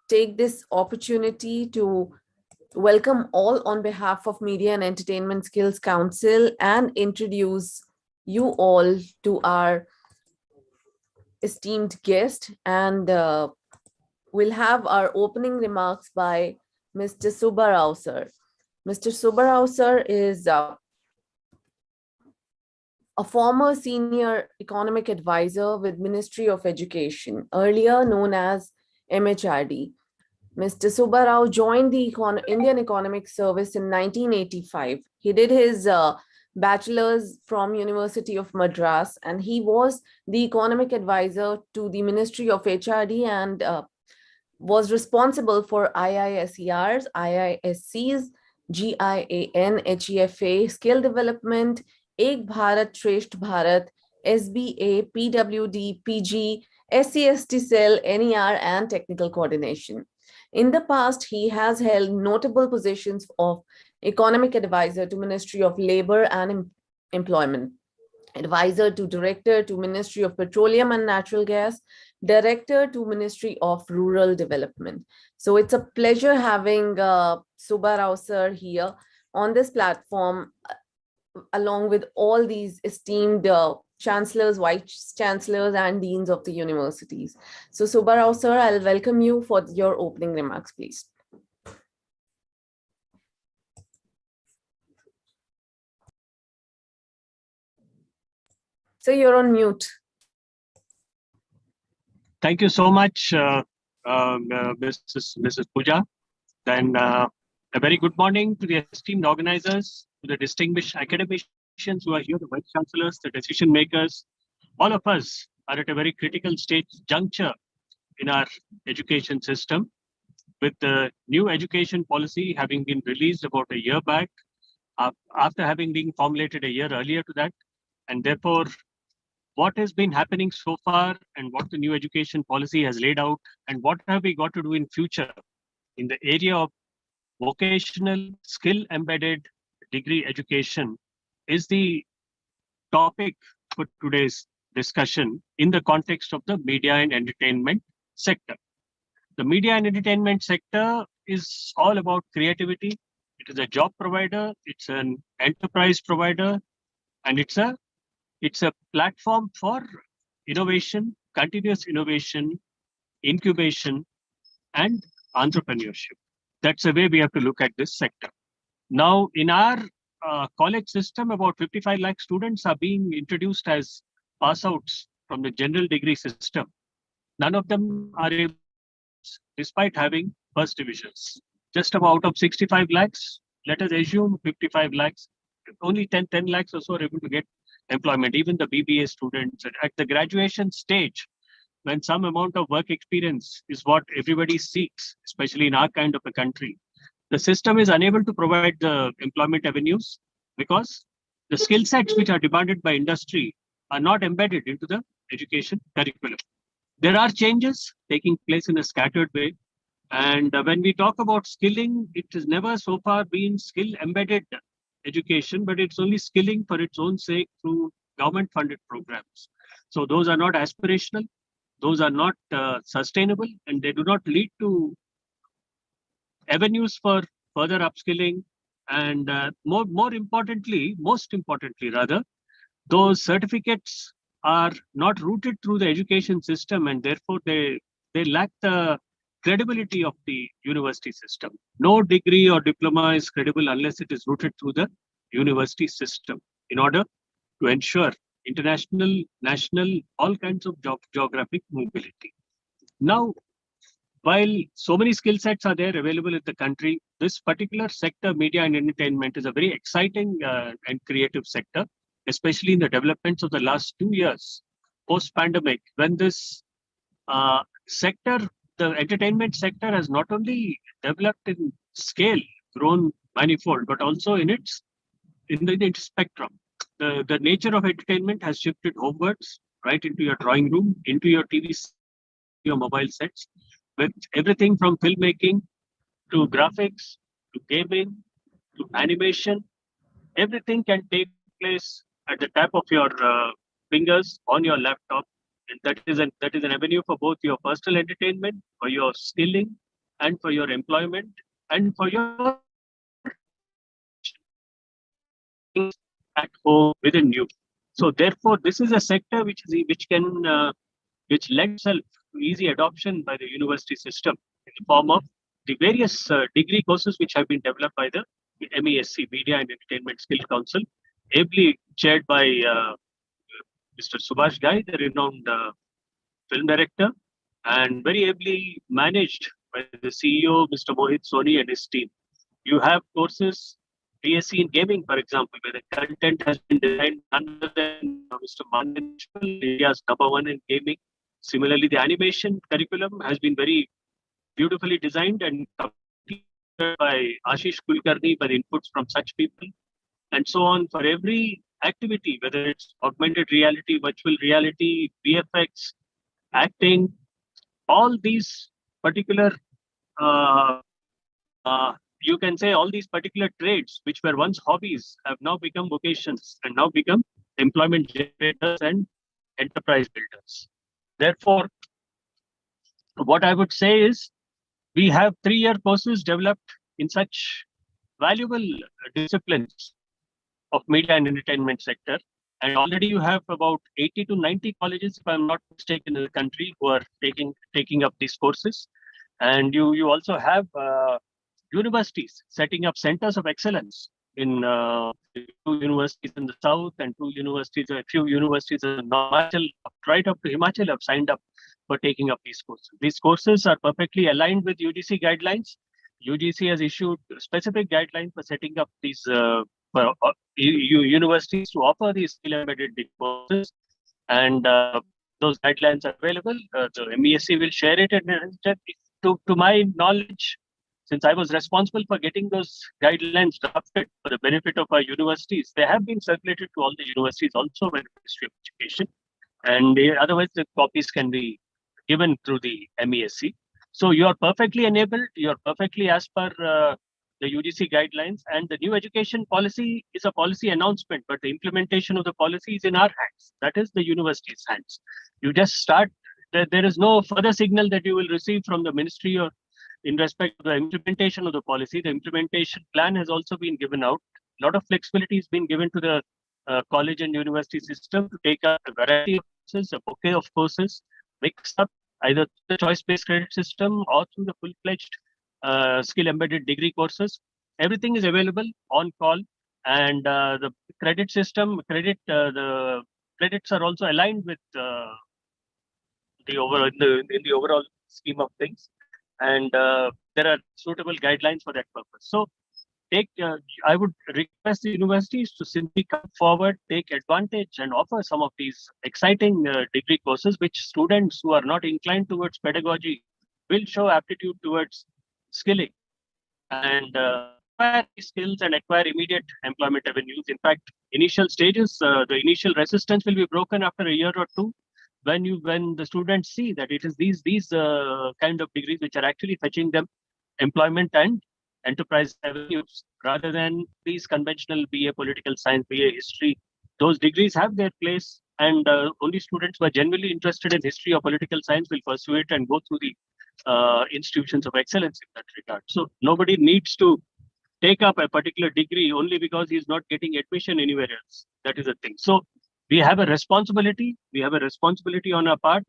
take this opportunity to welcome all on behalf of Media and Entertainment Skills Council and introduce you all to our esteemed guest. And we'll have our opening remarks by Mr. Subbarao sir. Mr. Subbarao sir is a former senior economic advisor with Ministry of Education, earlier known as MHRD. Mr. Subbarao joined the Indian Economic Service in 1985. He did his bachelor's from University of Madras, and he was the economic advisor to the Ministry of HRD and was responsible for IISERs, IISCs, GIAN, HEFA, skill development, Ek Bharat, Shresth Bharat, SBA, PWD, PG, SCST cell, NER, and technical coordination. In the past, he has held notable positions of economic advisor to Ministry of Labor and Employment, advisor to director to Ministry of Petroleum and Natural Gas, director to Ministry of Rural Development. So it's a pleasure having Subbarao sir here on this platform, along with all these esteemed chancellors, vice chancellors, and deans of the universities. So Subbarao sir, I'll welcome you for your opening remarks, please. So you're on mute. Thank you so much, Mrs. Pooja. Then a very good morning to the esteemed organizers, to the distinguished academicians who are here, the vice chancellors, the decision makers. All of us are at a very critical stage juncture in our education system, with the new education policy having been released about a year back, after having been formulated a year earlier to that. And therefore, what has been happening so far and what the new education policy has laid out and what have we got to do in future in the area of vocational skill embedded degree education is the topic for today's discussion in the context of the media and entertainment sector. The media and entertainment sector is all about creativity. It is a job provider, it's an enterprise provider, and it's a platform for innovation, continuous innovation, incubation, and entrepreneurship. That's the way we have to look at this sector. Now, in our college system, about 55 lakh students are being introduced as pass outs from the general degree system. None of them are able, despite having first divisions. Just about out of 65 lakhs, let us assume 55 lakhs, only 10 lakhs or so are able to get employment, even the BBA students. At the graduation stage, when some amount of work experience is what everybody seeks, especially in our kind of a country, the system is unable to provide the employment avenues because the skill sets which are demanded by industry are not embedded into the education curriculum. There are changes taking place in a scattered way. And when we talk about skilling, it has never so far been skill embedded education, but it's only skilling for its own sake through government funded programs. So those are not aspirational, those are not sustainable, and they do not lead to avenues for further upskilling. And most importantly, those certificates are not rooted through the education system, and therefore they lack the credibility of the university system. No degree or diploma is credible unless it is rooted through the university system in order to ensure international, national, all kinds of geographic mobility. Now, while so many skill sets are there available in the country, this particular sector, media and entertainment, is a very exciting and creative sector, especially in the developments of the last 2 years, post-pandemic, when this sector, the entertainment sector, has not only developed in scale, grown manifold, but also in its spectrum. The nature of entertainment has shifted homewards, right into your drawing room, into your TV, your mobile sets, with everything from filmmaking to graphics to gaming to animation. Everything can take place at the tap of your fingers on your laptop And that is an avenue for both your personal entertainment, for your skilling, and for your employment, and for your things at home within you. So therefore, this is a sector which lends itself to easy adoption by the university system in the form of the various degree courses which have been developed by the MESC, Media and Entertainment Skill Council, ably chaired by Mr. Subhash Ghai, the renowned film director, and very ably managed by the CEO, Mr. Mohit Soni, and his team. You have courses, BSc in gaming, for example, where the content has been designed none other than Mr. Manthan, India's #1 in gaming. Similarly, the animation curriculum has been very beautifully designed and completed by Ashish Kulkarni, by the inputs from such people, and so on for every activity, whether it's augmented reality, virtual reality, VFX, acting, all these particular uh, you can say all these particular trades which were once hobbies have now become vocations and now become employment generators and enterprise builders. Therefore, what I would say is we have 3-year courses developed in such valuable disciplines of media and entertainment sector. And already you have about 80 to 90 colleges, if I'm not mistaken, in the country who are taking up these courses. And you also have universities setting up centers of excellence in 2 universities in the south and a few universities in Himachal, right up to Himachal have signed up for taking up these courses. These courses are perfectly aligned with UGC guidelines. UGC has issued specific guidelines for setting up these for universities to offer these skill-embedded courses, and those guidelines are available. The MESC will share it, and to my knowledge, since I was responsible for getting those guidelines drafted for the benefit of our universities, they have been circulated to all the universities also by the Ministry of Education, and otherwise the copies can be given through the MESC. So you are perfectly enabled, you are perfectly as per the UGC guidelines, and the new education policy is a policy announcement, but the implementation of the policy is in our hands. That is the university's hands. You just start, there is no further signal that you will receive from the ministry or in respect to the implementation of the policy. The implementation plan has also been given out. A lot of flexibility has been given to the college and university system to take up a variety of courses, a bouquet of courses, mixed up either through the choice-based credit system or through the full-fledged skill-embedded degree courses. Everything is available on call, and the credit system, the credits are also aligned with the overall scheme of things, and there are suitable guidelines for that purpose. So, I would request the universities to simply come forward, take advantage, and offer some of these exciting degree courses, which students who are not inclined towards pedagogy will show aptitude towards skilling and acquire these skills and acquire immediate employment avenues. In fact, initial stages, the initial resistance will be broken after a year or two when the students see that it is these kind of degrees which are actually fetching them employment and enterprise avenues rather than these conventional BA political science, BA history. Those degrees have their place, and only students who are genuinely interested in history or political science will pursue it and go through the institutions of excellence in that regard. So nobody needs to take up a particular degree only because he's not getting admission anywhere else. That is the thing. So we have a responsibility. We have a responsibility on our part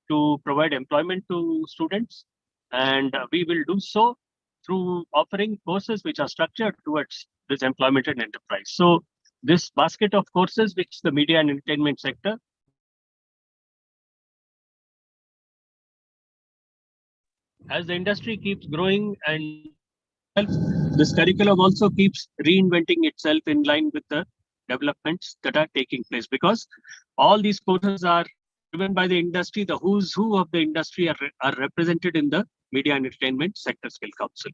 to provide employment to students, and we will do so through offering courses which are structured towards this employment and enterprise. So this basket of courses which the media and entertainment sector as the industry keeps growing and this curriculum also keeps reinventing itself in line with the developments that are taking place, because all these courses are driven by the industry. The who's who of the industry are represented in the Media and Entertainment Sector Skill Council.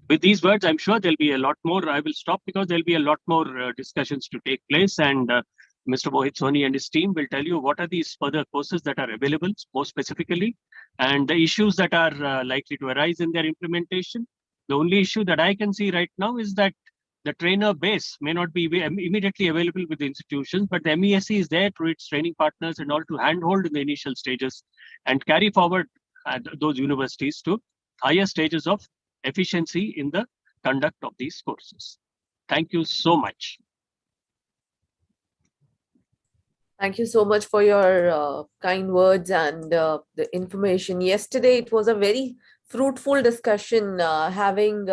With these words, I'm sure there'll be a lot more. I will stop because there'll be a lot more discussions to take place, and Mr. Mohit Soni and his team will tell you what are these further courses that are available more specifically, and the issues that are likely to arise in their implementation. The only issue that I can see right now is that the trainer base may not be immediately available with the institutions, but the MESC is there to its training partners in order to handhold in the initial stages and carry forward those universities to higher stages of efficiency in the conduct of these courses. Thank you so much. Thank you so much for your kind words and the information. Yesterday, it was a very fruitful discussion having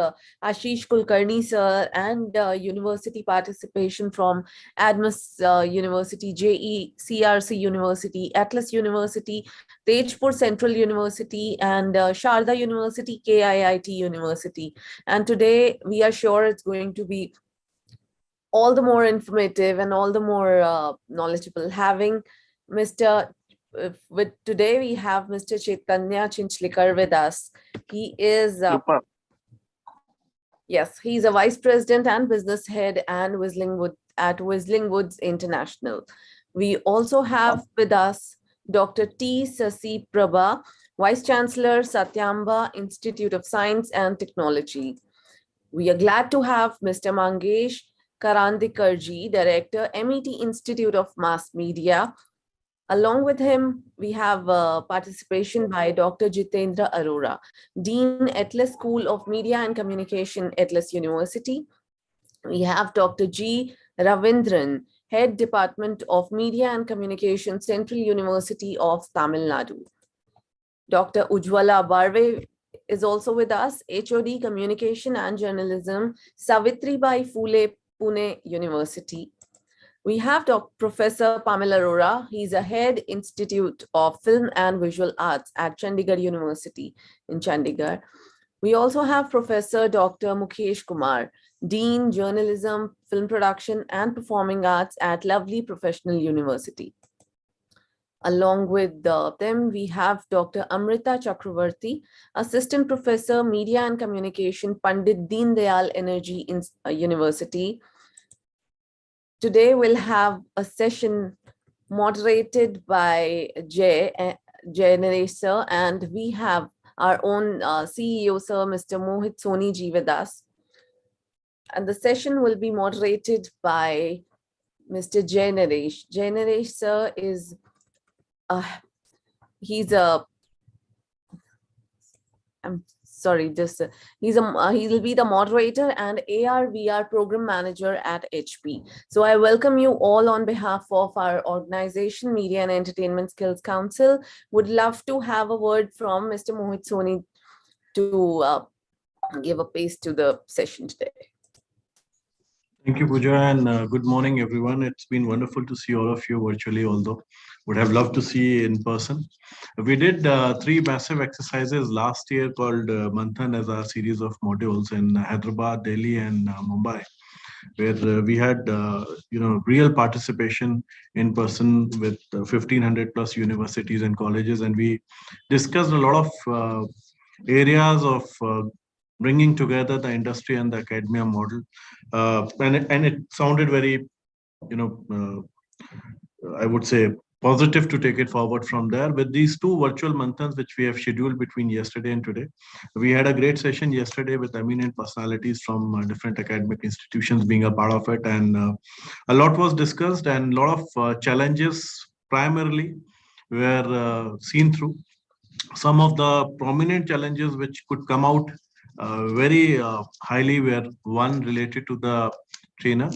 Ashish Kulkarni sir and university participation from ADMAS University, JECRC University, Atlas University, Tejpur Central University, and Sharda University, KIIT University. And today, we are sure it's going to be all the more informative and all the more knowledgeable. Having Mr. With today we have Mr. Chaitanya Chinchlikar with us. He is yes, he's a vice president and business head and Whistling Woods International. We also have with us Dr. T. Sasi Prabha, Vice Chancellor, Satyamba Institute of Science and Technology. We are glad to have Mr. Mangesh Karandikarji, Director, MET Institute of Mass Media. Along with him, we have participation by Dr. Jitendra Arora, Dean, Atlas School of Media and Communication, Atlas University. We have Dr. G. Ravindran, Head Department of Media and Communication, Central University of Tamil Nadu. Dr. Ujwala Barve is also with us, HOD Communication and Journalism, Savitribai Phule, Pune University. We have Professor Pamela Arora. He's a head Institute of Film and Visual Arts at Chandigarh University in Chandigarh. We also have Professor Dr. Mukesh Kumar, Dean, Journalism, Film Production and Performing Arts at Lovely Professional University. Along with them, we have Dr. Amrita Chakravarti, Assistant Professor, Media and Communication, Pandit Deen Dayal Energy University. Today, we'll have a session moderated by Jay Naresh sir, and we have our own CEO, sir, Mr. Mohit Soni ji with us. And the session will be moderated by Mr. Jay Naresh. Jay Naresh sir is he'll be the moderator and AR/VR program manager at HP. So I welcome you all on behalf of our organization, Media and Entertainment Skills Council. Would love to have a word from Mr. Mohit Soni to give a pace to the session today. Thank you, Pooja, and good morning, everyone. It's been wonderful to see all of you virtually, although would have loved to see in person. We did 3 massive exercises last year called Manthan as our series of modules in Hyderabad, Delhi, and Mumbai, where we had real participation in person with 1,500 plus universities and colleges, and we discussed a lot of areas of bringing together the industry and the academia model, and it sounded very, I would say, positive to take it forward from there. With these 2 virtual Manthans, which we have scheduled between yesterday and today, we had a great session yesterday with eminent personalities from different academic institutions being a part of it, and a lot was discussed, and a lot of challenges primarily were seen through. Some of the prominent challenges which could come out very highly were, one, related to the trainer,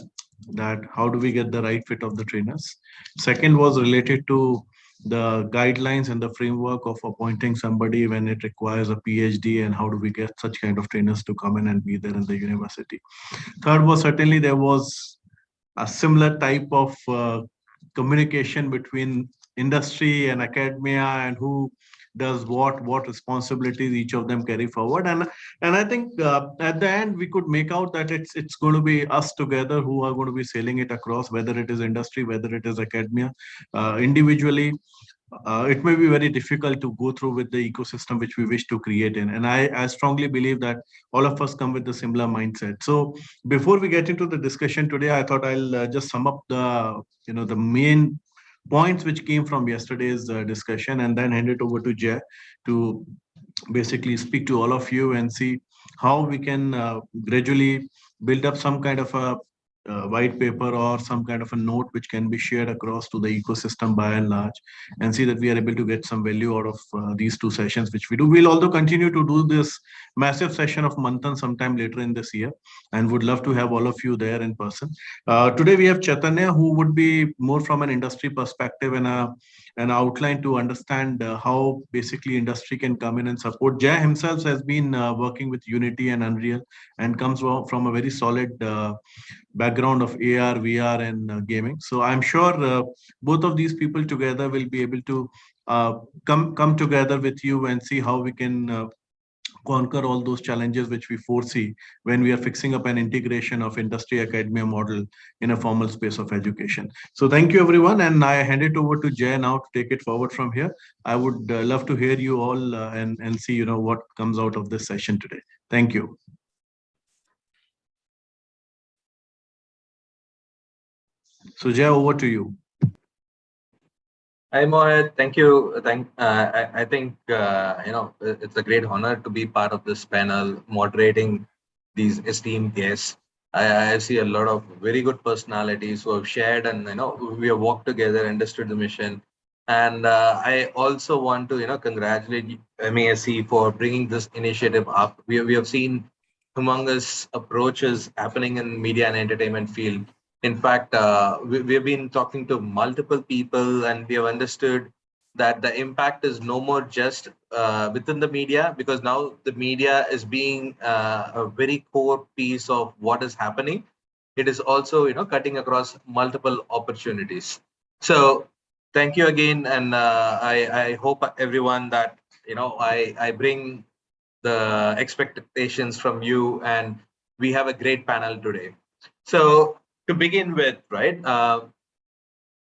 that how do we get the right fit of the trainers. Second was related to the guidelines and the framework of appointing somebody when it requires a PhD, and how do we get such kind of trainers to come in and be there in the university. Third was, certainly there was a similar type of communication between industry and academia, and who does what responsibilities each of them carry forward, and I think at the end we could make out that it's going to be us together who are going to be sailing it across, whether it is industry, whether it is academia. Individually, it may be very difficult to go through with the ecosystem which we wish to create in, and I strongly believe that all of us come with the similar mindset. So before we get into the discussion today, I thought I'll just sum up the main points which came from yesterday's discussion, and then hand it over to Jay to basically speak to all of you and see how we can gradually build up some kind of a white paper or some kind of a note which can be shared across to the ecosystem by and large, and see that we are able to get some value out of these two sessions which we do. We'll also continue to do this massive session of Manthan sometime later in this year, and would love to have all of you there in person. Today we have Chaitanya, who would be more from an industry perspective and an outline to understand how basically industry can come in and support. Jay himself has been working with Unity and Unreal and comes from a very solid background of AR, VR, and gaming. So I'm sure both of these people together will be able to come together with you and see how we can conquer all those challenges which we foresee when we are fixing up an integration of industry academia model in a formal space of education. So thank you everyone, and I hand it over to Jay now to take it forward from here. I would love to hear you all and see what comes out of this session today. Thank you. So Jay, over to you. Hi Mohit, thank you. I think it's a great honor to be part of this panel, moderating these esteemed guests. I see a lot of very good personalities who have shared, and we have walked together, understood the mission. And I also want to congratulate MESC for bringing this initiative up. We have seen humongous approaches happening in media and entertainment field. In fact, we've been talking to multiple people, and we have understood that the impact is no more just within the media, because now the media is being a very core piece of what is happening. It is also cutting across multiple opportunities. So thank you again, and I hope everyone that I bring the expectations from you, and we have a great panel today. So to begin with, right,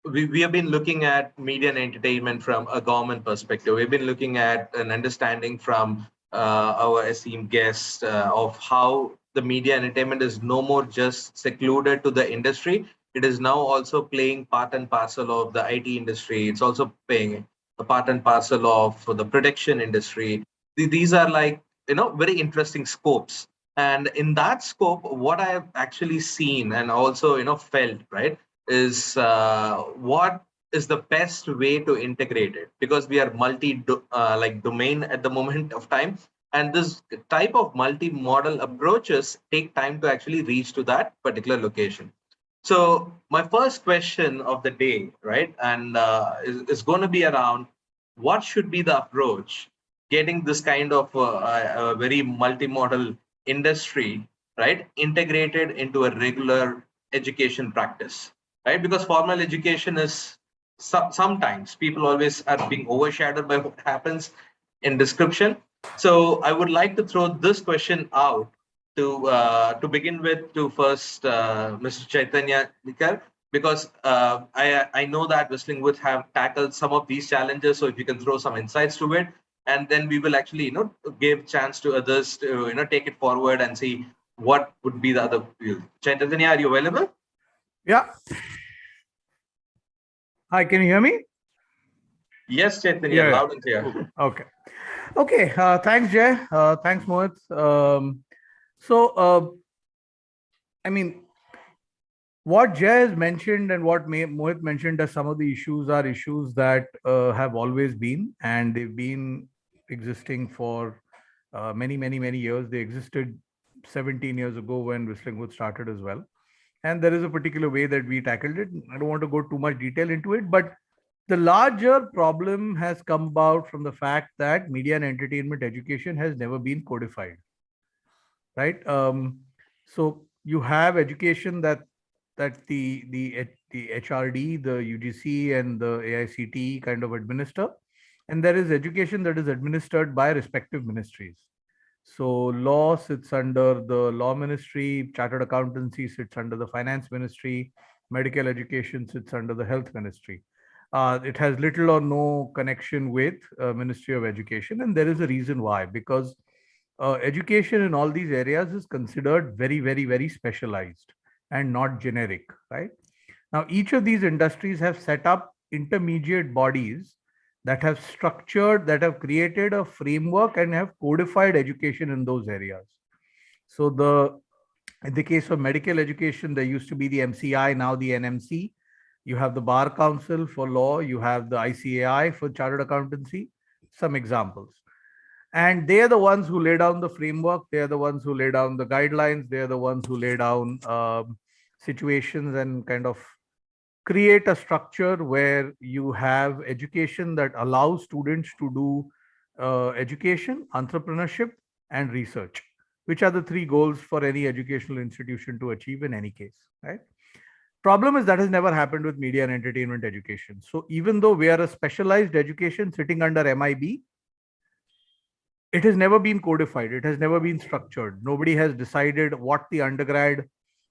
we have been looking at media and entertainment from a government perspective. We've been looking at an understanding from our esteemed guests of how the media and entertainment is no more just secluded to the industry. It is now also playing part and parcel of the IT industry. It's also playing a part and parcel of the production industry. These are like very interesting scopes. And in that scope, what I have actually seen and also felt, right, is what is the best way to integrate it, because we are domain at the moment of time, and this type of multi-model approaches take time to actually reach to that particular location. So my first question of the day, right, and is going to be around what should be the approach getting this kind of a very multi-model industry, right, integrated into a regular education practice, right? Because formal education is sometimes people always are being overshadowed by what happens in description. So I would like to throw this question out to begin with to first Mr. Chaitanya Nikar, because I know that Whistling would have tackled some of these challenges. So if you can throw some insights to it, and then we will actually give chance to others to take it forward and see what would be the other view. Chaitanya, are you available? Yeah. Hi, can you hear me? Yes, Chaitanya, loud and clear. Okay. Okay. Thanks, Jay. Thanks, Mohit. I mean, what Jay has mentioned and what Mohit mentioned as some of the issues are issues that have always been, and they've been existing for many years. They existed 17 years ago when Whistling Wood started as well. And there is a particular way that we tackled it. I don't want to go too much detail into it, but the larger problem has come about from the fact that media and entertainment education has never been codified, right? So you have education that the HRD, the UGC, and the AICTE kind of administer, and there is education that is administered by respective ministries. So law sits under the law ministry, chartered accountancy sits under the finance ministry, medical education sits under the health ministry. It has little or no connection with Ministry of Education, and there is a reason why, because education in all these areas is considered very specialized and not generic, right? Now, each of these industries have set up intermediate bodies that have structured, that have created a framework and have codified education in those areas. So in the case of medical education, there used to be the MCI, now the NMC. You have the Bar Council for law, you have the ICAI for chartered accountancy, some examples. And they are the ones who lay down the framework, they are the ones who lay down the guidelines, they are the ones who lay down situations and kind of create a structure where you have education that allows students to do education, entrepreneurship, and research, which are the three goals for any educational institution to achieve in any case, right? Problem is that has never happened with media and entertainment education. So even though we are a specialized education sitting under MIB, it has never been codified. It has never been structured. Nobody has decided what the undergrad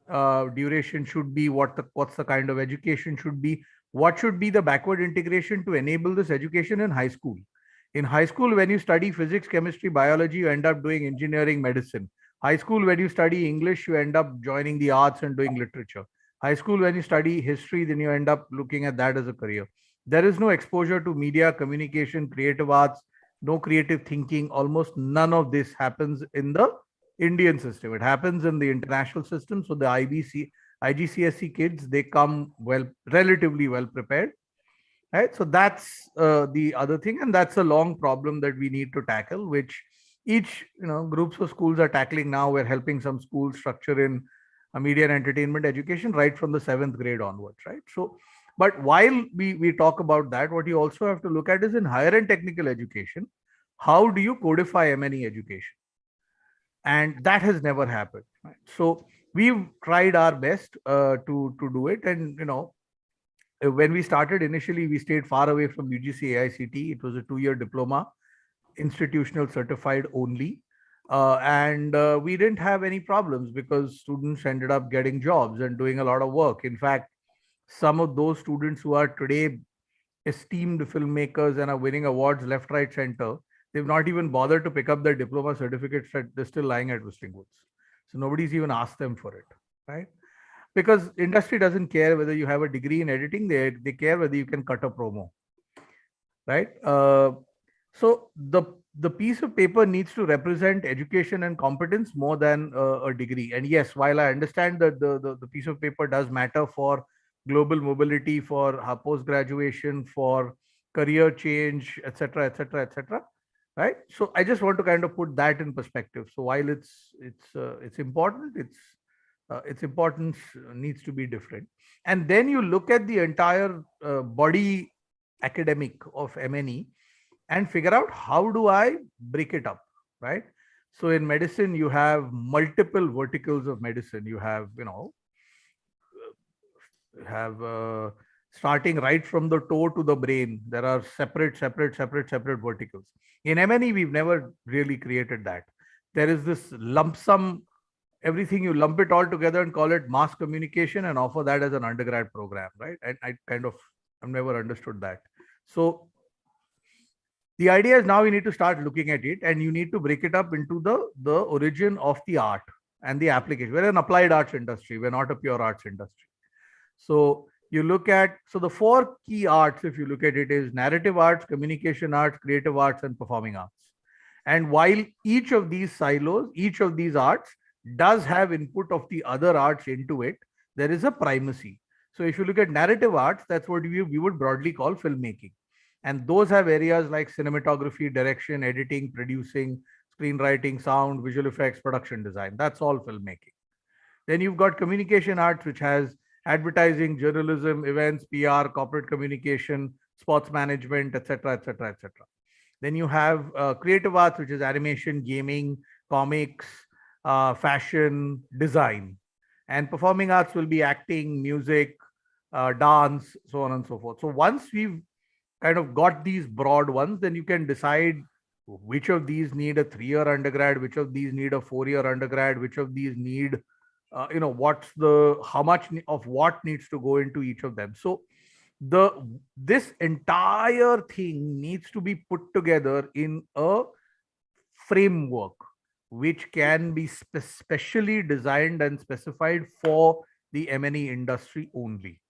duration should be, what's the kind of education should be, what should be the backward integration to enable this education in high school. In high school, when you study physics, chemistry, biology, you end up doing engineering, medicine. High school, when you study English, you end up joining the arts and doing literature. High school, when you study history, then you end up looking at that as a career. There is no exposure to media, communication, creative arts, no creative thinking. Almost none of this happens in the Indian system. It happens in the international system. So the IGCSE kids, they come relatively well prepared. Right. So that's the other thing. And that's a long problem that we need to tackle, which each groups of schools are tackling now. We're helping some schools structure in media and entertainment education right from the 7th grade onwards. Right. So, but while we talk about that, what you also have to look at is in higher and technical education, how do you codify M&E education? And that has never happened. Right? So we've tried our best to do it. And, when we started initially, we stayed far away from UGC AICT. It was a 2-year diploma, institutional certified only. And we didn't have any problems because students ended up getting jobs and doing a lot of work. In fact, some of those students who are today esteemed filmmakers and are winning awards left, right, center, they've not even bothered to pick up their diploma certificates that they're still lying at Whistling Woods. So nobody's even asked them for it, right? Because industry doesn't care whether you have a degree in editing, they care whether you can cut a promo, right? So the piece of paper needs to represent education and competence more than a degree. And yes, while I understand that the piece of paper does matter for global mobility, for post-graduation, for career change, etc., etc., etc., right? So I just want to kind of put that in perspective. So while it's important, its importance needs to be different. And then you look at the entire body academic of M&E and figure out how do I break it up, right? So in medicine, you have multiple verticals of medicine. You have, starting right from the toe to the brain. There are separate verticals. In M&E, we've never really created that. There is this lump sum, everything you lump it all together and call it mass communication and offer that as an undergrad program, right? And I've never understood that. So the idea is now we need to start looking at it and you need to break it up into the origin of the art and the application. We're an applied arts industry. We're not a pure arts industry. So you look at, so the 4 key arts, if you look at it, is narrative arts, communication arts, creative arts, and performing arts. And while each of these silos, each of these arts does have input of the other arts into it, there is a primacy. So if you look at narrative arts, that's what we would broadly call filmmaking. And those have areas like cinematography, direction, editing, producing, screenwriting, sound, visual effects, production design. That's all filmmaking. Then you've got communication arts, which has advertising, journalism, events, PR, corporate communication, sports management, etc., etc., etc. Then you have creative arts, which is animation, gaming, comics, fashion, design. And performing arts will be acting, music, dance, so on and so forth. So once we've kind of got these broad ones, then you can decide which of these need a 3-year undergrad, which of these need a 4-year undergrad, which of these need, how much of what needs to go into each of them. So this entire thing needs to be put together in a framework which can be specially designed and specified for the M&E industry only.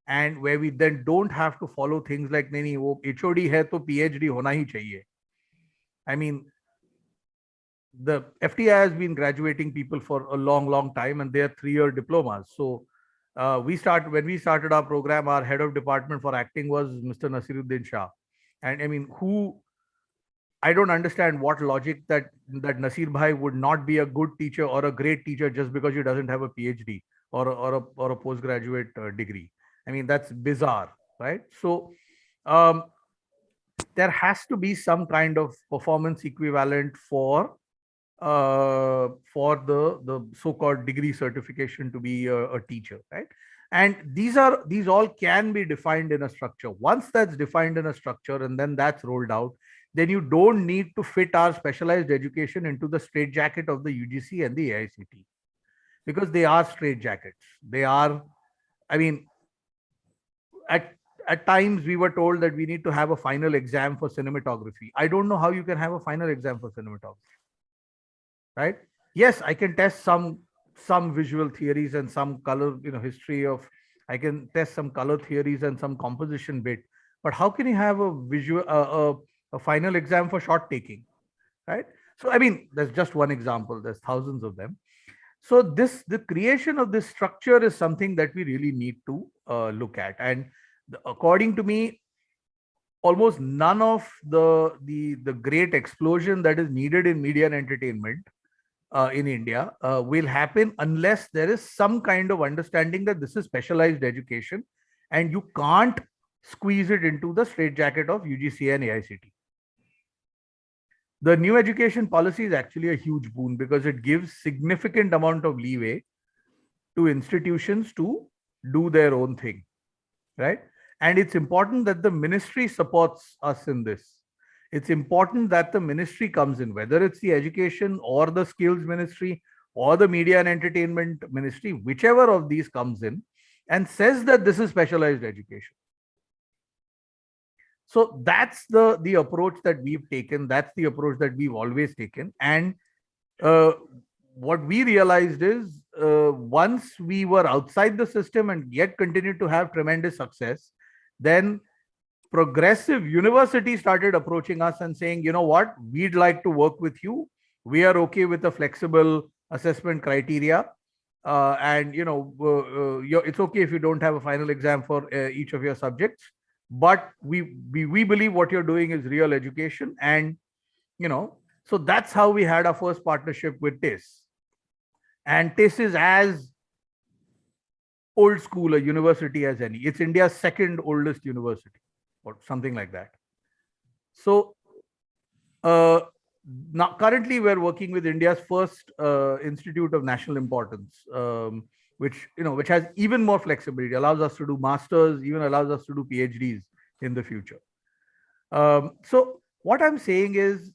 and where we then don't have to follow things like nahi wo HOD hai to PhD hona hi chahiye. I mean, the FTI has been graduating people for a long time, and they are 3-year diplomas. So when we started our program, our head of department for acting was Mr. Nasiruddin Shah. And I mean, I don't understand what logic that Nasir Bhai would not be a good teacher or a great teacher just because he doesn't have a PhD or a postgraduate degree. I mean, that's bizarre, right? So there has to be some kind of performance equivalent for the so-called degree certification to be a teacher, right? And these all can be defined in a structure. Once that's defined in a structure and then that's rolled out, then you don't need to fit our specialized education into the straitjacket of the UGC and the AICT, because they are straitjackets. They are, I mean, at times we were told that we need to have a final exam for cinematography. I don't know how you can have a final exam for cinematography, right? Yes, I can test some visual theories and some color, history of, I can test some color theories and some composition bit, but how can you have a visual a final exam for shot taking, right? So I mean, that's just one example, there's thousands of them. So the creation of this structure is something that we really need to look at. And according to me, almost none of the great explosion that is needed in media and entertainment in India will happen unless there is some kind of understanding that this is specialized education and you can't squeeze it into the straitjacket of UGC and AICT. The new education policy is actually a huge boon because it gives significant amount of leeway to institutions to do their own thing, right? And it's important that the ministry supports us in this. It's important that the ministry comes in, whether it's the education or the skills ministry or the media and entertainment ministry, whichever of these comes in and says that this is specialized education. So that's the approach that we've taken. That's the approach that we've always taken. And what we realized is once we were outside the system and yet continued to have tremendous success, then progressive universities started approaching us and saying, you know what, we'd like to work with you. We are okay with a flexible assessment criteria. And it's okay if you don't have a final exam for each of your subjects. But we believe what you're doing is real education. And, so that's how we had our first partnership with TIS. And TIS is as old school a university as any. It's India's second oldest university or something like that. So now currently we're working with India's first institute of national importance, which has even more flexibility, allows us to do masters, even allows us to do PhDs in the future. So what I'm saying is,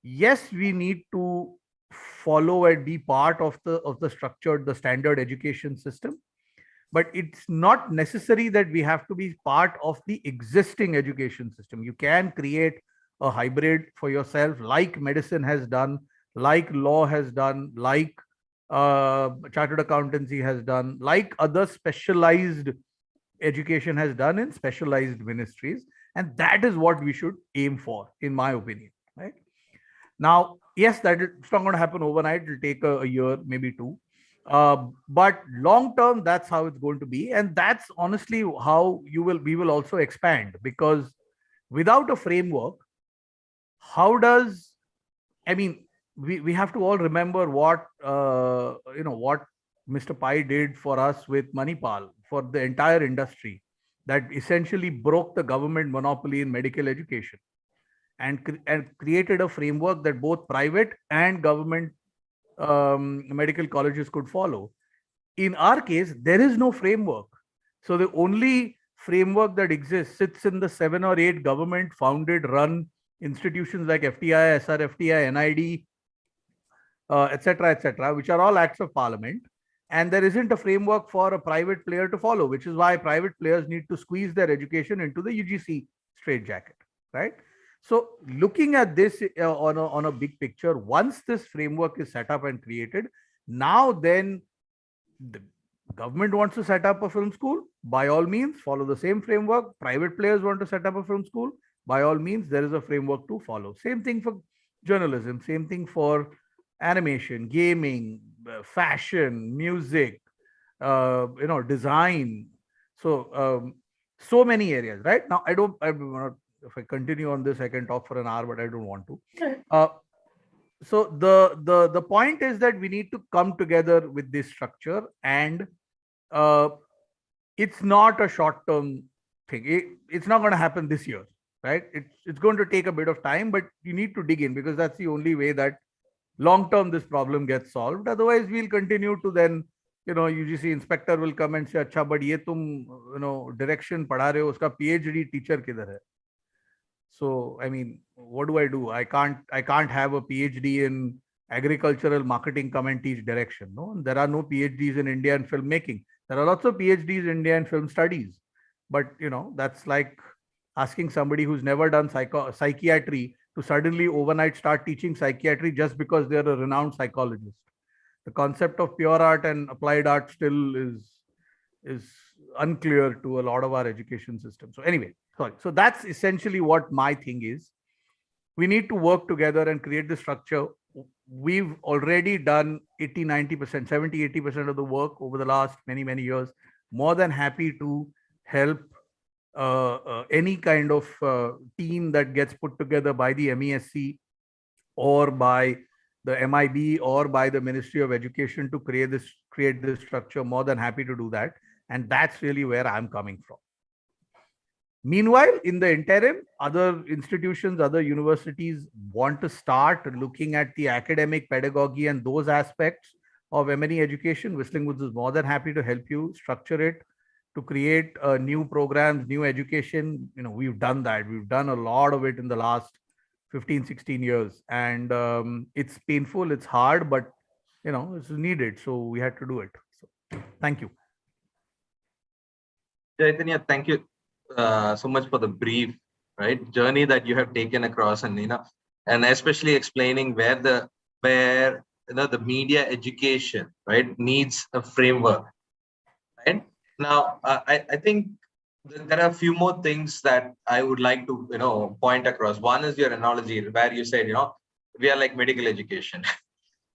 yes, we need to follow and be part of the structured, the standard education system, but it's not necessary that we have to be part of the existing education system. You can create a hybrid for yourself, like medicine has done, like law has done, like chartered accountancy has done, like other specialized education has done in specialized ministries. And that is what we should aim for, in my opinion, right? Now, yes, it's not going to happen overnight. It'll take a year, maybe two. But long term, that's how it's going to be. And that's honestly how we will also expand, because without a framework, we have to all remember what Mr. Pai did for us with Manipal, for the entire industry, that essentially broke the government monopoly in medical education and created a framework that both private and government medical colleges could follow. In our case, there is no framework. So the only framework that exists sits in the 7 or 8 government founded, run institutions like FTI, SRFTI, NID, etc., which are all acts of parliament. And there isn't a framework for a private player to follow, which is why private players need to squeeze their education into the UGC straitjacket, right? So looking at this on a big picture, once this framework is set up and created, now then Government wants to set up a film school, by all means, follow the same framework. Private players want to set up a film school, by all means, there is a framework to follow. Same thing for journalism, same thing for animation, gaming, fashion, music, design. So many areas, right? Now, if I continue on this, I can talk for an hour, but I don't want to. So the point is that we need to come together with this structure, and it's not a short-term thing. It's not going to happen this year, right? It's going to take a bit of time, but you need to dig in, because that's the only way that long-term this problem gets solved. Otherwise, we'll continue to then, UGC inspector will come and say, "Acha, but ye tum, direction padha rahe ho, uska PhD teacher kidhar hai?" So, I mean, what do? I can't have a PhD in agricultural marketing come and teach direction. No, there are no PhDs in India in filmmaking. There are lots of PhDs in India in film studies, but that's like asking somebody who's never done psychiatry to suddenly overnight start teaching psychiatry just because they're a renowned psychologist. The concept of pure art and applied art still is unclear to a lot of our education system. So anyway, sorry. So that's essentially what my thing is. We need to work together and create the structure. We've already done 80, 90%, 70, 80% of the work over the last many, many years. More than happy to help any kind of team that gets put together by the MESC or by the MIB or by the Ministry of Education to create this structure. More than happy to do that. And that's really where I'm coming from. Meanwhile, in the interim, other institutions, other universities want to start looking at the academic pedagogy and those aspects of M&E education. Whistling Woods is more than happy to help you structure it, to create new programs, new education. We've done that. We've done a lot of it in the last 15, 16 years. And it's painful, it's hard, but it's needed. So we had to do it. So thank you. Chaitanya, thank you so much for the brief, right, journey that you have taken across, and and especially explaining where the media education, right, needs a framework. Right now, I think there are a few more things that I would like to point across. One is your analogy where you said we are like medical education,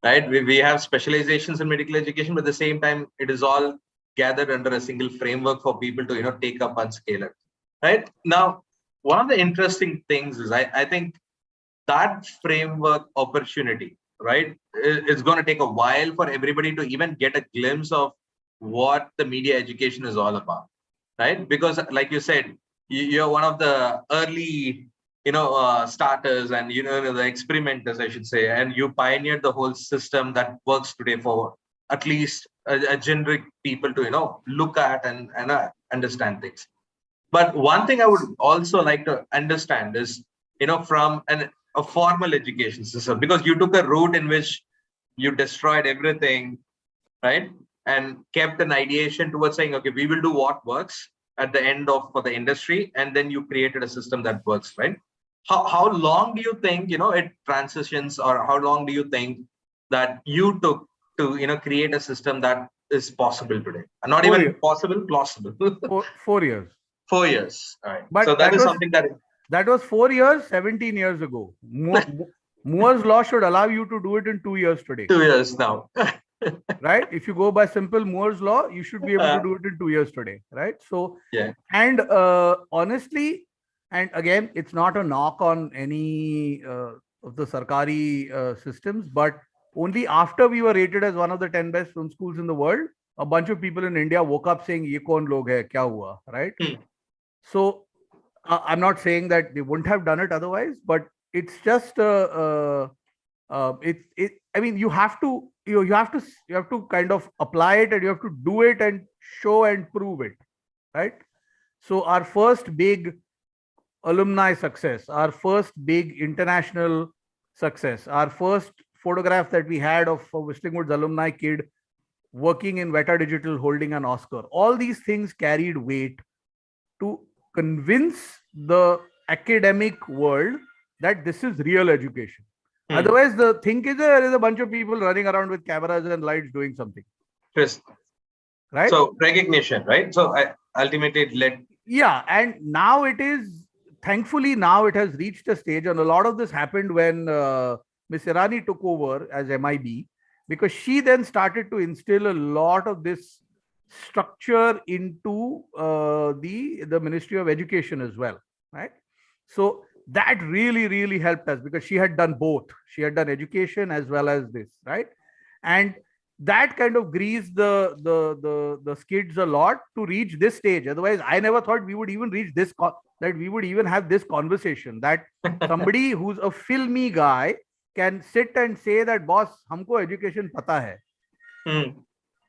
right? We have specializations in medical education, but at the same time, it is all gathered under a single framework for people to take up and scale it. Right now, one of the interesting things is I think that framework opportunity, right, it's going to take a while for everybody to even get a glimpse of what the media education is all about, right? Because like you said, you're one of the early starters and the experimenters, I should say, and you pioneered the whole system that works today for at least a generic people to look at and understand things. But one thing I would also like to understand is from a formal education system, because you took a route in which you destroyed everything, right, and kept an ideation towards saying, okay, we will do what works at the end for the industry, and then you created a system that works, right? How long do you think it transitions, or how long do you think that you took to create a system that is possible today? Not even years. Possible, plausible. 4 years. 4 years. All right. But so that is something that was 4 years, 17 years ago. Moore's law should allow you to do it in 2 years today. 2 years now. Right? If you go by simple Moore's law, you should be able to do it in 2 years today. Right? So, yeah. And honestly, and again, it's not a knock on any of the Sarkari systems, but only after we were rated as one of the 10 best film schools in the world, a bunch of people in India woke up saying, "Ye kaun log hai? Kya hua?" Right? So I'm not saying that they wouldn't have done it otherwise, but it's just I mean, you have to kind of apply it, and you have to do it and show and prove it, right? So our first big alumni success, our first big international success, our first photograph that we had of a Whistling Woods alumni kid working in Veta Digital holding an Oscar. All these things carried weight to convince the academic world that this is real education. Otherwise, the thing is there is a bunch of people running around with cameras and lights doing something. Chris, right? So recognition, right? So ultimately it led. Yeah, and now it is, thankfully, now it has reached a stage, and a lot of this happened when Ms. Irani took over as MIB, because she then started to instill a lot of this structure into the Ministry of Education as well, right? So that really helped us, because she had done both. She had done education as well as this, right? And that kind of greased the skids a lot to reach this stage. Otherwise, I never thought we would even reach this that we would even have this conversation, that somebody who's a filmy guy can sit and say that, boss, humko education pata hai.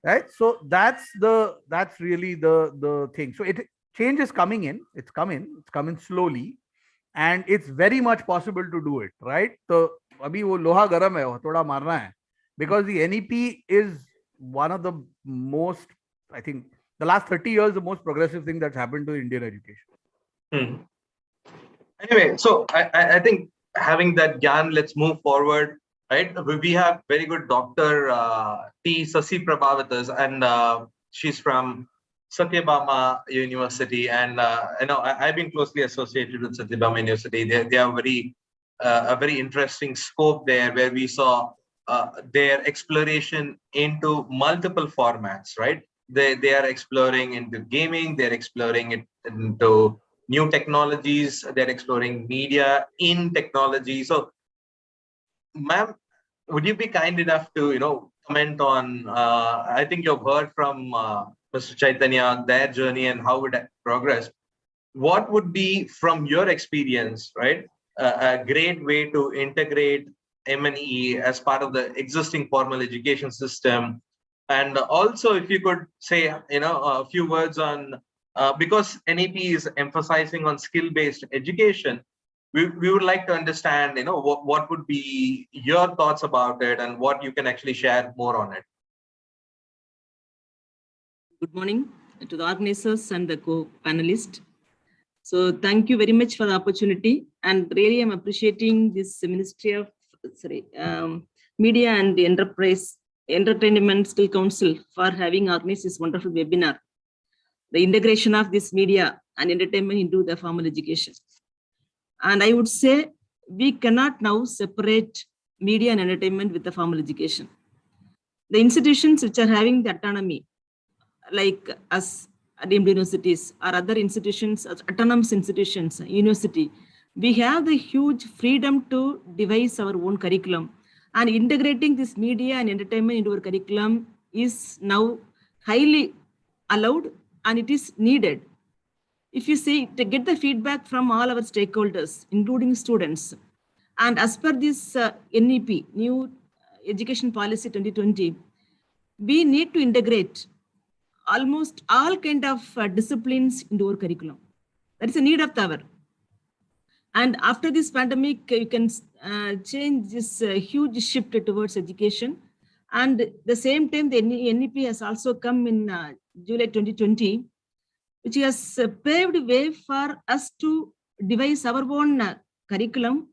Right? So that's really the thing. So change is coming in. It's coming slowly, and it's very much possible to do it, right? So abhi wo loha garam hai, thoda marna hai, because the NEP is one of the most, I think, the last 30 years, the most progressive thing that's happened to Indian education. Anyway, so I think having that gyan, let's move forward, right? We have very good Dr. T. Sasi Prabha with us, and she's from Satyabama University, and I've been closely associated with Satyabama University. They have a very interesting scope there, where we saw their exploration into multiple formats, right? They are exploring into gaming, they're exploring it into new technologies, they're exploring media in technology. So, ma'am, would you be kind enough to comment on? I think you've heard from Mr. Chaitanya their journey and how it progressed. What would be, from your experience, right, a great way to integrate M&E as part of the existing formal education system? And also, if you could say, a few words on, because NEP is emphasizing on skill-based education, we would like to understand, what would be your thoughts about it and what you can actually share more on it. Good morning to the organizers and the co-panelists. So thank you very much for the opportunity, and really I'm appreciating this Ministry of Media and the Entertainment Skill Council for having organized this wonderful webinar, the integration of this media and entertainment into the formal education. And I would say we cannot now separate media and entertainment with the formal education. The institutions which are having the autonomy, like us, deemed universities or other institutions, autonomous institutions, university, we have the huge freedom to devise our own curriculum, and integrating this media and entertainment into our curriculum is now highly allowed, and it is needed. If you see, to get the feedback from all our stakeholders, including students, and as per this NEP, New Education Policy 2020, we need to integrate almost all kind of disciplines into our curriculum. That is a need of the hour. And after this pandemic, you can change this huge shift towards education. And at the same time, the NEP has also come in July 2020, which has paved way for us to devise our own curriculum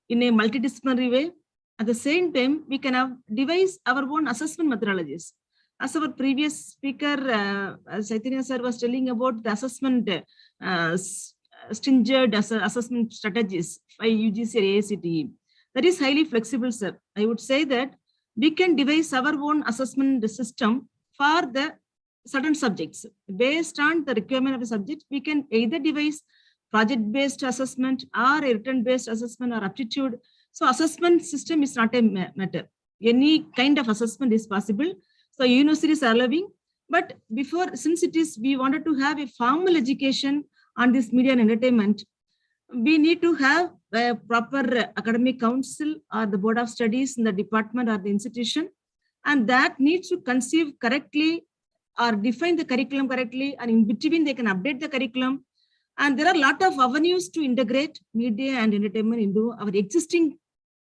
in a multidisciplinary way. At the same time, we can have devise our own assessment methodologies. As our previous speaker, Chaitanya sir, was telling about the assessment, stringent assessment strategies by UGC or AICTE. That is highly flexible, sir. I would say that we can devise our own assessment system for the certain subjects. Based on the requirement of the subject, we can either devise project-based assessment or a written-based assessment or aptitude. So assessment system is not a matter. Any kind of assessment is possible. So universities are allowing, but before, since we wanted to have a formal education on this media and entertainment, we need to have a proper academic council or the board of studies in the department or the institution, and that needs to conceive correctly or define the curriculum correctly, and in between they can update the curriculum. And there are a lot of avenues to integrate media and entertainment into our existing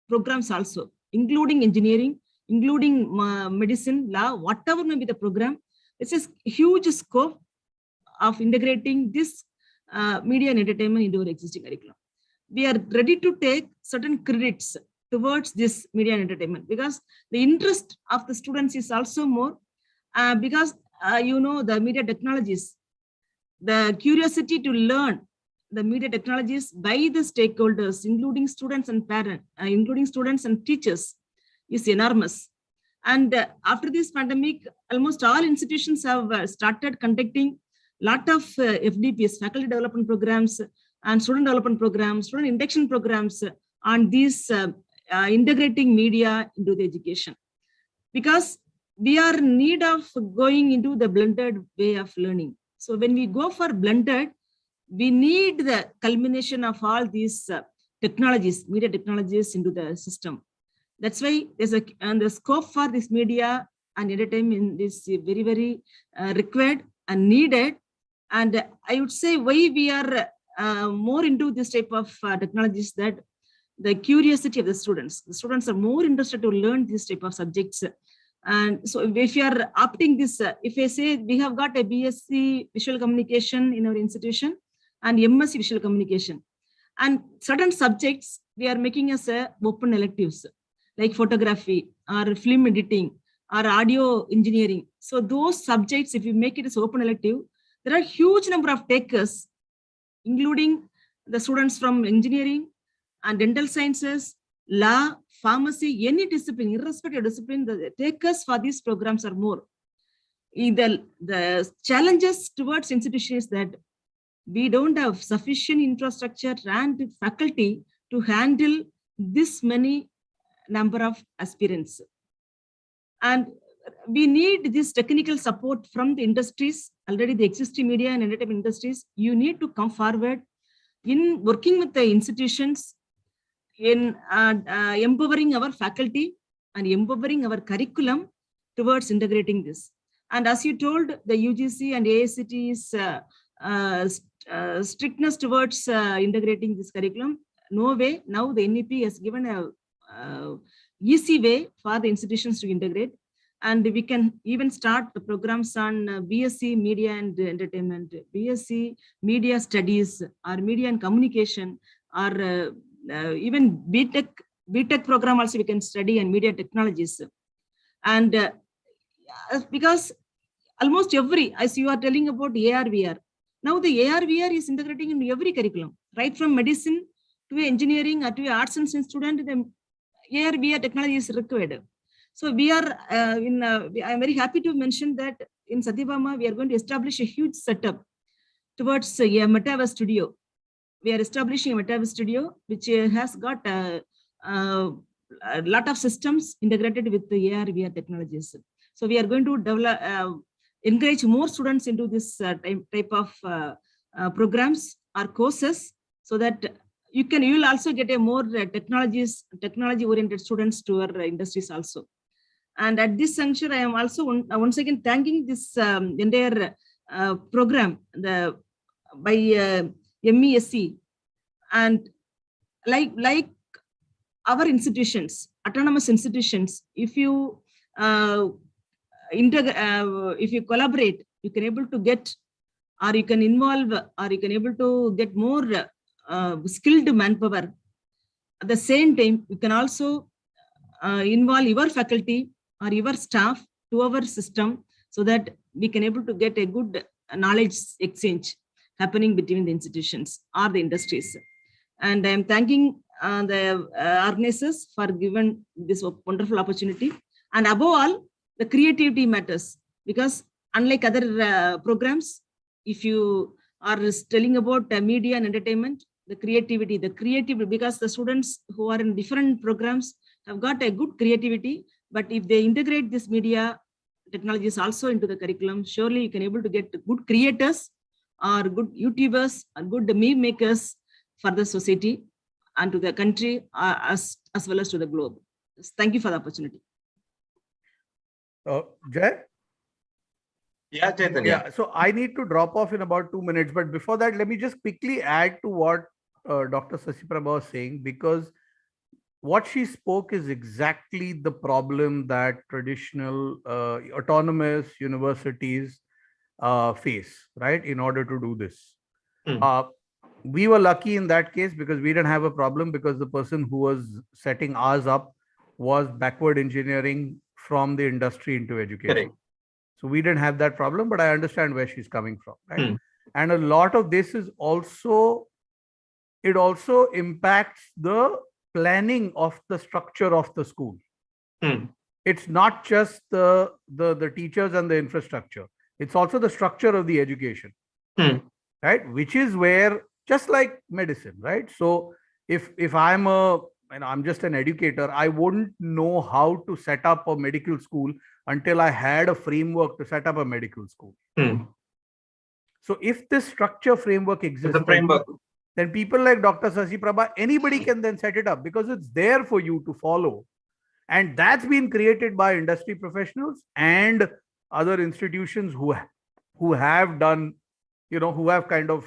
programs also, including engineering, including medicine, law, whatever may be the program. It's a huge scope of integrating this media and entertainment into our existing curriculum. We are ready to take certain credits towards this media and entertainment, because the interest of the students is also more, because the media technologies, the curiosity to learn the media technologies by the stakeholders, including students and parents, including students and teachers, is enormous. And after this pandemic, almost all institutions have started conducting a lot of FDPs, faculty development programs, and student development programs, student induction programs on these integrating media into the education. Because we are in need of going into the blended way of learning. So when we go for blended, we need the culmination of all these technologies, media technologies into the system. That's why there's the scope for this media and entertainment is very, very required and needed. And I would say why we are more into this type of technologies, that the curiosity of the students are more interested to learn this type of subjects. And so if you are opting this, if I say we have got a BSc visual communication in our institution and MSc visual communication, and certain subjects we are making as open electives like photography or film editing or audio engineering. So those subjects, if you make it as open elective, there are a huge number of takers, including the students from engineering and dental sciences, law, pharmacy, any discipline, irrespective of discipline, the takers for these programs are more. The challenges towards institutions is that we don't have sufficient infrastructure and faculty to handle this many number of aspirants. And we need this technical support from the industries, already the existing media and entertainment industries. You need to come forward in working with the institutions, in empowering our faculty and empowering our curriculum towards integrating this. And as you told, the UGC and AICT's strictness towards integrating this curriculum, no way. Now the NEP has given a easy way for the institutions to integrate. And we can even start the programs on BSc Media and Entertainment, BSc Media Studies, or Media and Communication, or even BTech program also we can study and media technologies. And because almost every, as you are telling about AR/VR, now the AR/VR is integrating into every curriculum, right from medicine to engineering or to arts and science student, the AR/VR technology is required. So we are I'm very happy to mention that in Satyabama, we are going to establish a huge setup towards a Metaverse studio. We are establishing a Metaverse studio, which has got a lot of systems integrated with the AR/VR technologies. So we are going to develop, encourage more students into this type of programs or courses, so that you will also get a more technology-oriented students to our industries also. And at this juncture, I am also once again thanking this entire program by MESC, and like our institutions, autonomous institutions, if you if you collaborate, you can able to get, or you can involve, or you can able to get more skilled manpower. At the same time, you can also involve your faculty or your staff to our system, so that we can able to get a good knowledge exchange happening between the institutions or the industries. And I am thanking the organizers for giving this wonderful opportunity. And above all, the creativity matters, because unlike other programs, if you are telling about media and entertainment, the creativity, because the students who are in different programs have got a good creativity, but if they integrate this media technologies also into the curriculum, surely you can able to get good creators or good YouTubers or good meme makers for the society and to the country, as well as to the globe. Thank you for the opportunity. Jay? Yeah, Chaitanya. Yeah, so I need to drop off in about 2 minutes, but before that, let me just quickly add to what Dr. Sasiprabha was saying, because what she spoke is exactly the problem that traditional autonomous universities face, right, in order to do this. We were lucky in that case because we didn't have a problem, because the person who was setting ours up was backward engineering from the industry into education. Correct. So we didn't have that problem, but I understand where she's coming from, right? And a lot of this is also, it also impacts the planning of the structure of the school. It's not just the teachers and the infrastructure. It's also the structure of the education, right? Which is where, just like medicine, right? So if I'm I'm just an educator, I wouldn't know how to set up a medical school until I had a framework to set up a medical school. So if this structure framework exists, then people like Dr. Sasi Prabha, anybody can then set it up because it's there for you to follow. And that's been created by industry professionals and other institutions who have done, who have kind of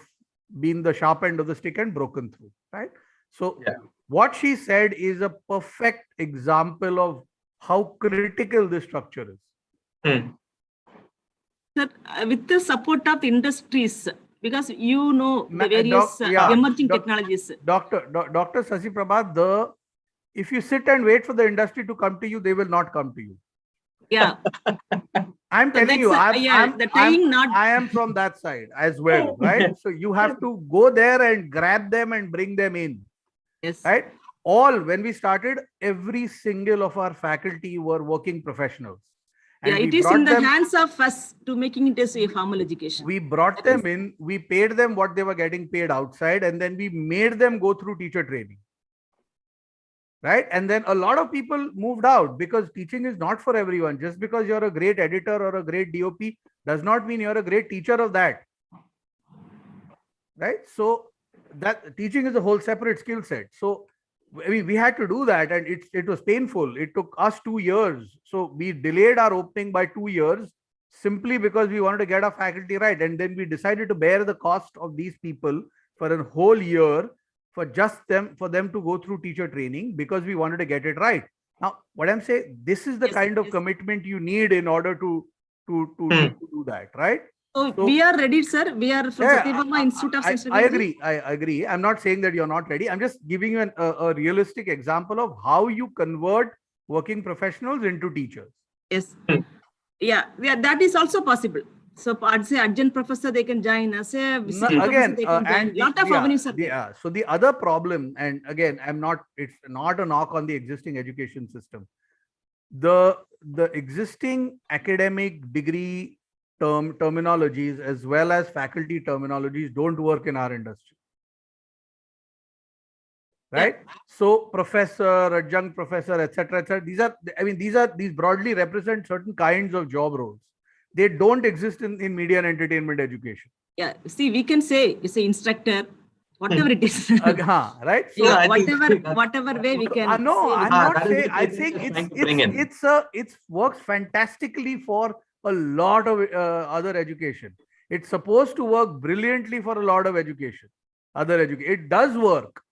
been the sharp end of the stick and broken through, right? So what she said is a perfect example of how critical this structure is. Sir, with the support of industries, because the various emerging technologies. Dr. Sasi Prabha, if you sit and wait for the industry to come to you, they will not come to you. Yeah. I'm telling you, I am from that side as well, right? So you have to go there and grab them and bring them in. Yes. Right? When we started, every single of our faculty were working professionals. And it is in the hands of us to making it as a formal education. We brought them in, we paid them what they were getting paid outside, and then we made them go through teacher training. Right? And then a lot of people moved out because teaching is not for everyone. Just because you're a great editor or a great DOP does not mean you're a great teacher of that. Right? So that teaching is a whole separate skill set. So I mean, we had to do that, and it was painful. It took us 2 years. So we delayed our opening by 2 years simply because we wanted to get our faculty right. And then we decided to bear the cost of these people for a whole year for them to go through teacher training because we wanted to get it right. Now, what I'm saying, this is the kind of commitment you need in order to do that, right? So we are ready, sir. We are from Satyabama Institute of Science. I agree. I'm not saying that you're not ready. I'm just giving you a realistic example of how you convert working professionals into teachers. Yes. Yeah, that is also possible. So, I'd say adjunct professor, they can join as a visiting professor, they can join. Lot of avenues are there. So the other problem, and again, it's not a knock on the existing education system. The existing academic degree terminologies as well as faculty terminologies don't work in our industry. Right? Yeah. So professor, adjunct professor, etc. These broadly represent certain kinds of job roles. They don't exist in media and entertainment education. Yeah, see, we can say it's an instructor, whatever it is. Right? So yeah, whatever way we can. No, I'm not saying. I think it works fantastically for a lot of other education. It's supposed to work brilliantly for a lot of education. It does work.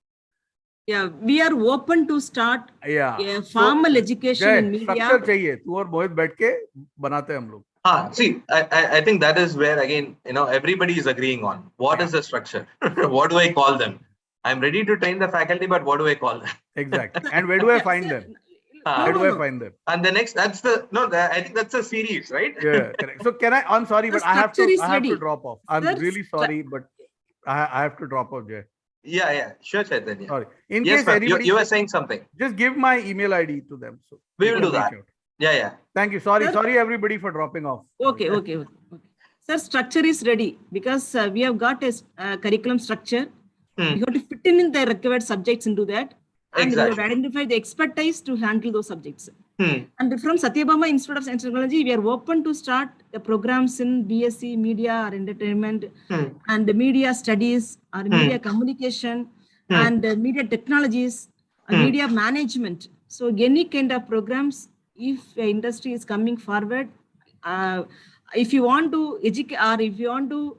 Yeah, we are open to start a formal education in media. Structure चाहिए. तू और मोहित बैठ के बनाते हैं हम लोग. See, I think that is where, again, everybody is agreeing on what is the structure. What do I call them? I'm ready to train the faculty, but what do I call them? Exactly. And where do I find them? Where do I find them? And the next, I think that's a series, right? Yeah, correct. So I'm sorry, but I have to drop off. I'm really sorry, but I have to drop off, Jay. Yeah, sure, Chaitanya. Sorry. In case anybody, you were saying something. Just give my email ID to them. So we will do that. Yeah. Thank you. Sorry everybody for dropping off. Okay. Sir, structure is ready because we have got a curriculum structure. We have to fit in the required subjects into that. And we have identified the expertise to handle those subjects. And from Satyabama Institute of Science and Technology, we are open to start the programs in BSc, media or entertainment, and media studies or media communication and media technologies, media management. So any kind of programs, if the industry is coming forward, if you want to educate or if you want to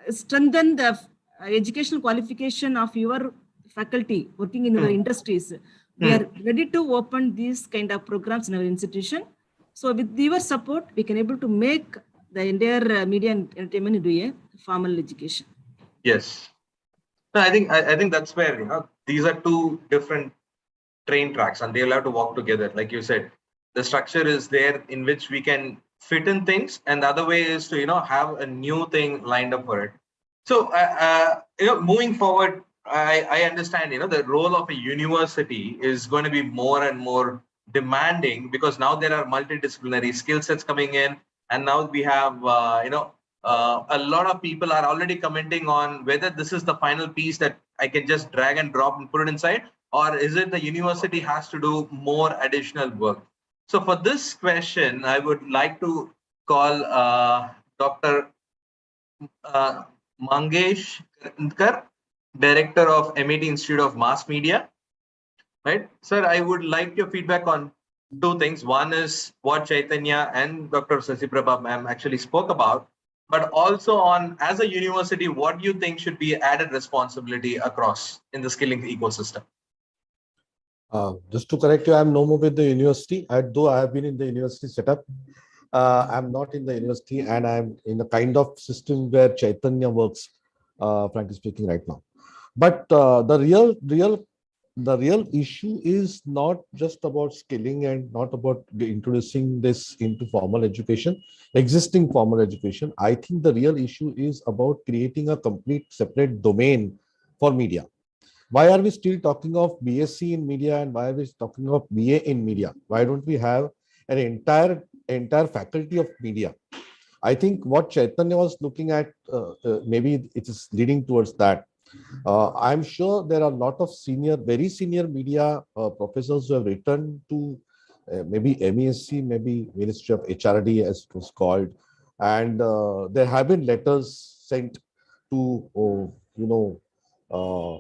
strengthen the educational qualification of your faculty working in your industries, we are ready to open these kind of programs in our institution. So with your support, we can able to make the entire media and entertainment into a formal education. Yes. No, I think that's where, these are two different train tracks and they'll have to walk together. Like you said, the structure is there in which we can fit in things, and the other way is to have a new thing lined up for it. So moving forward, I understand the role of a university is going to be more and more demanding, because now there are multidisciplinary skill sets coming in, and now we have a lot of people are already commenting on whether this is the final piece that I can just drag and drop and put it inside, or is it the university has to do more additional work. So for this question, I would like to call Dr. Mangesh Karandkar, Director of MET Institute of Mass Media. Right, sir, I would like your feedback on two things. One is what Chaitanya and Dr. Sasiprabha ma'am actually spoke about, but also on, as a university, what do you think should be added responsibility across in the skilling ecosystem? Just to correct you, I'm no more with the university. Though I have been in the university setup, I'm not in the university, and I'm in a kind of system where Chaitanya works, frankly speaking, right now. But the real issue is not just about skilling and not about introducing this into formal education, existing formal education. I think the real issue is about creating a complete separate domain for media. Why are we still talking of BSc in media, and why are we talking of BA in media? Why don't we have an entire faculty of media? I think what Chaitanya was looking at, maybe it is leading towards that. I'm sure there are a lot of very senior media professors who have written to maybe MESC, maybe Ministry of HRD as it was called, and there have been letters sent to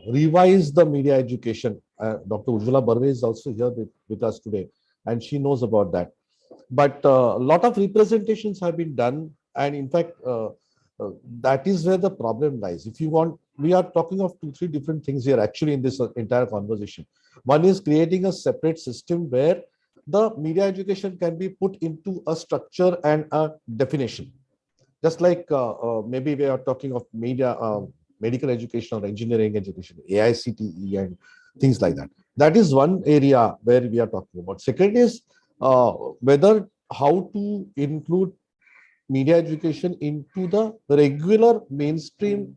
revise the media education. Dr. Ujjwala Barve is also here with us today, and she knows about that. But a lot of representations have been done, and in fact, that is where the problem lies. If you want, we are talking of 2-3 different things here actually in this entire conversation. One is creating a separate system where the media education can be put into a structure and a definition. Just like maybe we are talking of media, medical education or engineering education, AICTE and things like that. That is one area where we are talking about. Second is how to include media education into the regular mainstream,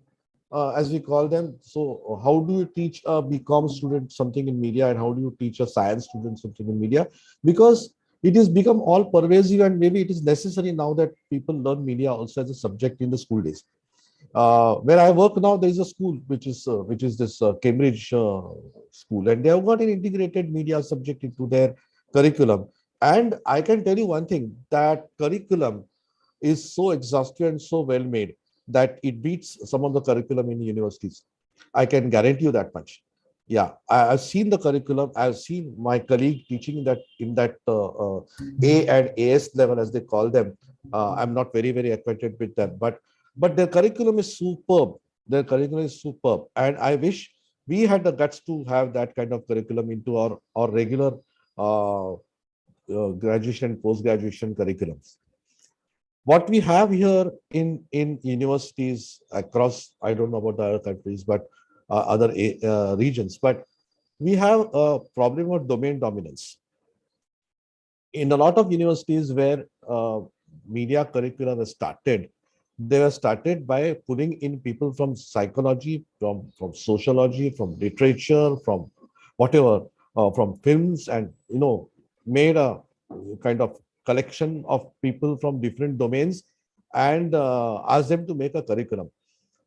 as we call them. So how do you teach a BCom student something in media, and how do you teach a science student something in media? Because it has become all pervasive, and maybe it is necessary now that people learn media also as a subject in the school days. Where I work now, there is a school which is this Cambridge school, and they have got an integrated media subject into their curriculum. And I can tell you one thing, that curriculum is so exhaustive and so well made that it beats some of the curriculum in universities. I can guarantee you that much. Yeah, I've seen the curriculum. I've seen my colleague teaching in that A and AS level, as they call them. I'm not very acquainted with them, but their curriculum is superb. Their curriculum is superb, and I wish we had the guts to have that kind of curriculum into our regular graduation and post-graduation curriculums. What we have here in universities across, I don't know about the other countries, but other regions, but we have a problem of domain dominance. In a lot of universities where media curricula was started, they were started by pulling in people from psychology, from sociology, from literature, from whatever, from films, and made a kind of collection of people from different domains and asked them to make a curriculum.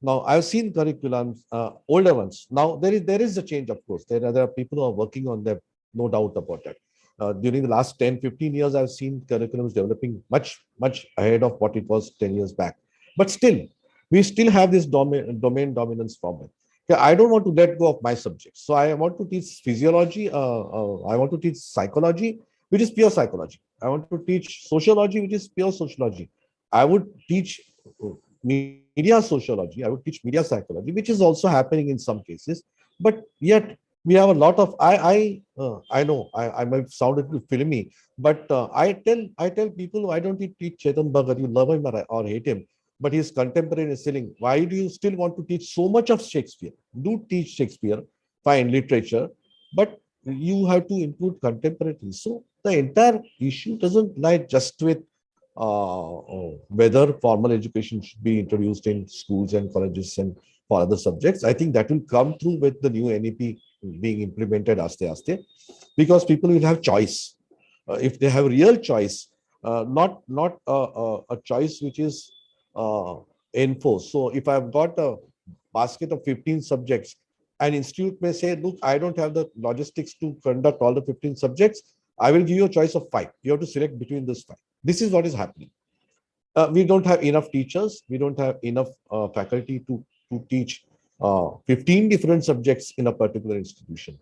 Now, I've seen curriculums, older ones. Now, there is a change, of course. There are people who are working on them, no doubt about that. During the last 10, 15 years, I've seen curriculums developing much ahead of what it was 10 years back. But still, we still have this domain dominance problem. I don't want to let go of my subjects. So I want to teach physiology. I want to teach psychology, which is pure psychology. I want to teach sociology, which is pure sociology. I would teach media sociology. I would teach media psychology, which is also happening in some cases. But yet we have a lot of, I know I might sound a little filmy, but I tell people, why don't you teach Chetan Bhagat? You love him or hate him, but his contemporary is selling. Why do you still want to teach so much of Shakespeare? Do teach Shakespeare, fine, literature, but you have to include contemporary. So the entire issue doesn't lie just with whether formal education should be introduced in schools and colleges and for other subjects. I think that will come through with the new NEP being implemented aste, because people will have choice. If they have real choice, not a choice which is enforced. So if I've got a basket of 15 subjects, an institute may say, look, I don't have the logistics to conduct all the 15 subjects. I will give you a choice of 5. You have to select between those 5. This is what is happening. We don't have enough teachers. We don't have enough faculty to teach 15 different subjects in a particular institution.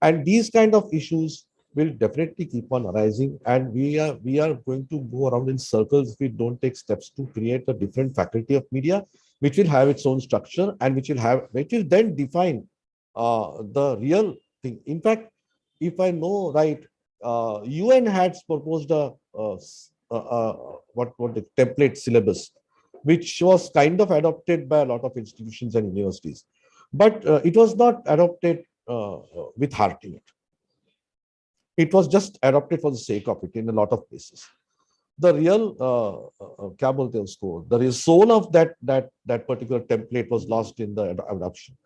And these kind of issues will definitely keep on arising. And we are going to go around in circles if we don't take steps to create a different faculty of media, which will have its own structure and which will then define the real thing. In fact, if I know right, UN had proposed what the template syllabus, which was kind of adopted by a lot of institutions and universities, but it was not adopted with heart in it. It was just adopted for the sake of it in a lot of places. The real the real soul of that particular template was lost in the adoption.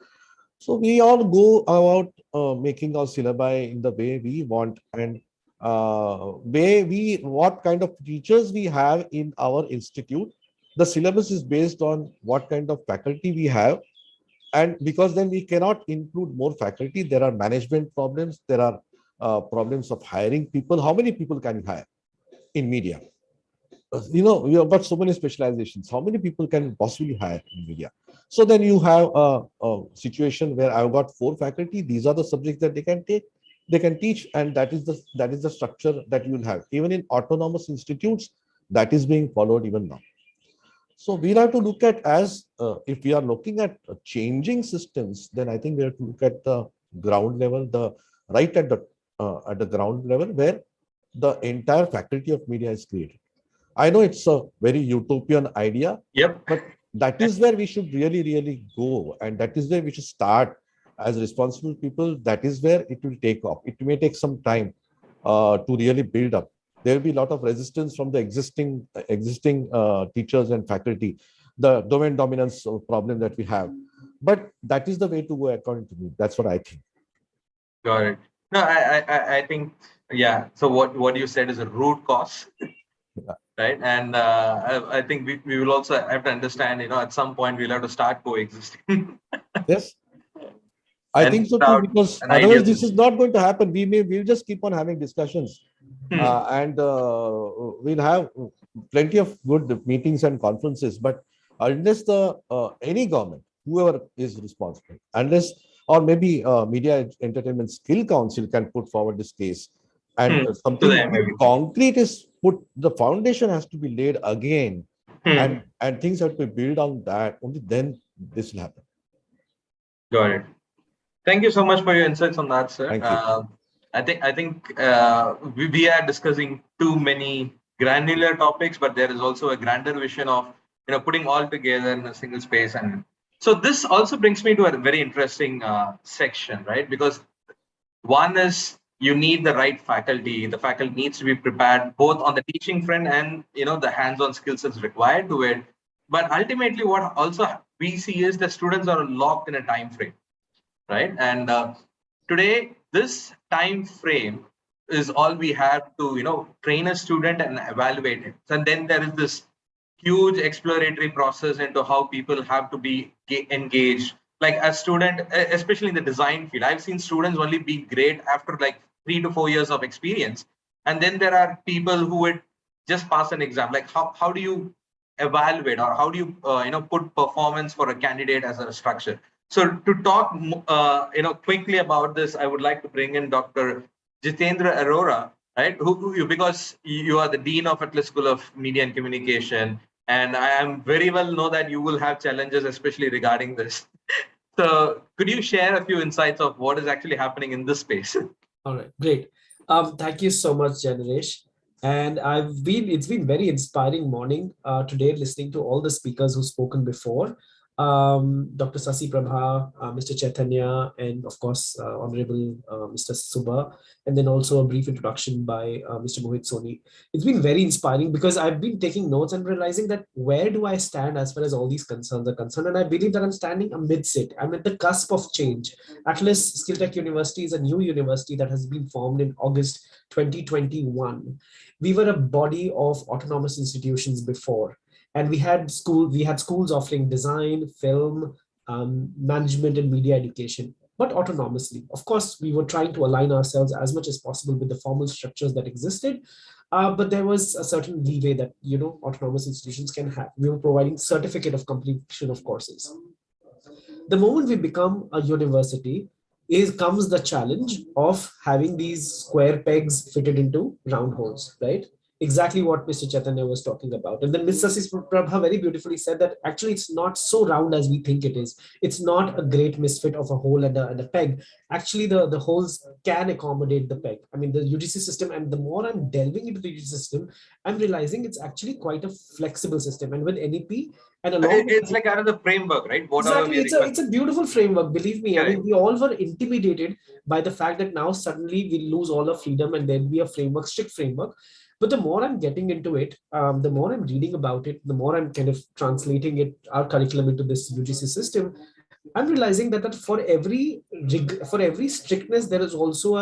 So we all go about making our syllabi in the way we want, and what kind of teachers we have in our institute. The syllabus is based on what kind of faculty we have. And because then we cannot include more faculty, there are management problems, there are problems of hiring people. How many people can you hire in media? We have got so many specializations. How many people can you possibly hire in media? So then you have a situation where I've got 4 faculty. These are the subjects that they can take, they can teach, and that is the structure that you will have. Even in autonomous institutes, that is being followed even now. So we'll have to look at, as if we are looking at changing systems, then I think we have to look at the ground level, right at the ground level, where the entire faculty of media is created. I know it's a very utopian idea, but that is where we should really go, and that is where we should start as responsible people. That is where it will take off. It may take some time to really build up. There will be a lot of resistance from the existing teachers and faculty, the domain dominance problem that we have. But that is the way to go, according to me. That's what I think. Got it. No, I think, yeah. So what you said is a root cause, right? And I think we will also have to understand, at some point we'll have to start coexisting. Yes. I think so too, because otherwise this is not going to happen. We'll just keep on having discussions, and we'll have plenty of good meetings and conferences. But unless any government, whoever is responsible, or maybe Media Entertainment Skill Council can put forward this case, and something concrete is put, the foundation has to be laid again, and things have to be built on that. Only then this will happen. Got it. Thank you so much for your insights on that, sir. Thank you. I think we are discussing too many granular topics, but there is also a grander vision of putting all together in a single space. And so this also brings me to a very interesting section, right? Because one is you need the right faculty. The faculty needs to be prepared both on the teaching front and the hands-on skills that's required to it. But ultimately, what also we see is the students are locked in a time frame. Right, and today this time frame is all we have to train a student and evaluate it. And then there is this huge exploratory process into how people have to be engaged. Like a student, especially in the design field, I've seen students only be great after like 3 to 4 years of experience, and then there are people who would just pass an exam. Like how do you evaluate, or how do you put performance for a candidate as a structure? So to talk, quickly about this, I would like to bring in Dr. Jitendra Arora, right? Because you are the Dean of Atlas School of Media and Communication, and I am very well know that you will have challenges, especially regarding this. So could you share a few insights of what is actually happening in this space? All right, great. Thank you so much, Janaresh. And it's been very inspiring morning today, listening to all the speakers who've spoken before. Dr. Sasi Prabha, Mr. Chaitanya, and of course, Honorable Mr. Subha, and then also a brief introduction by Mr. Mohit Soni. It's been very inspiring because I've been taking notes and realizing that where do I stand as far as all these concerns are concerned, and I believe that I'm standing amidst it. I'm at the cusp of change. Atlas Skill Tech University is a new university that has been formed in August 2021. We were a body of autonomous institutions before. And we had schools offering design, film, management, and media education, but autonomously. Of course, we were trying to align ourselves as much as possible with the formal structures that existed, but there was a certain leeway that autonomous institutions can have. We were providing certificate of completion of courses. The moment we become a university, comes the challenge of having these square pegs fitted into round holes, right? Exactly what Mr. Chaitanya was talking about. And then Ms. Sasi Prabha very beautifully said that actually it's not so round as we think it is. It's not a great misfit of a hole and a peg. Actually, the holes can accommodate the peg. I mean, the UGC system, and the more I'm delving into the UGC system, I'm realizing it's actually quite a flexible system. And with NEP, and along it's like another framework, right? Exactly, it's a beautiful framework. Believe me, I mean, we all were intimidated by the fact that now suddenly we lose all our freedom and there'll be a framework, strict framework. But the more I'm getting into it, the more I'm reading about it, the more I'm kind of translating our curriculum into this UGC system. I'm realizing that for every strictness, there is also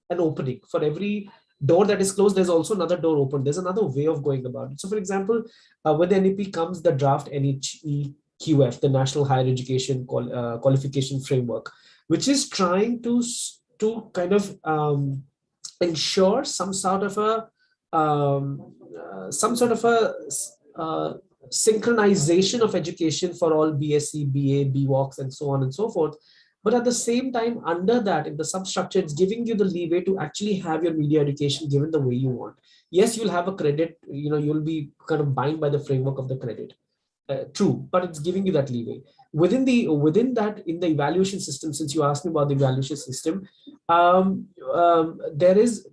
an opening. For every door that is closed, there's also another door open. There's another way of going about it. So, for example, with the NEP comes the draft NHEQF, the National Higher Education Qualification Framework, which is trying to kind of ensure some sort of a synchronization of education for all BSc, BA, BWOCs, and so on and so forth. But at the same time, under that, in the substructure, it's giving you the leeway to actually have your media education given the way you want. Yes, you'll have a credit, you'll be kind of bound by the framework of the credit. True, but it's giving you that leeway. Within that, in the evaluation system, since you asked me about the evaluation system, there is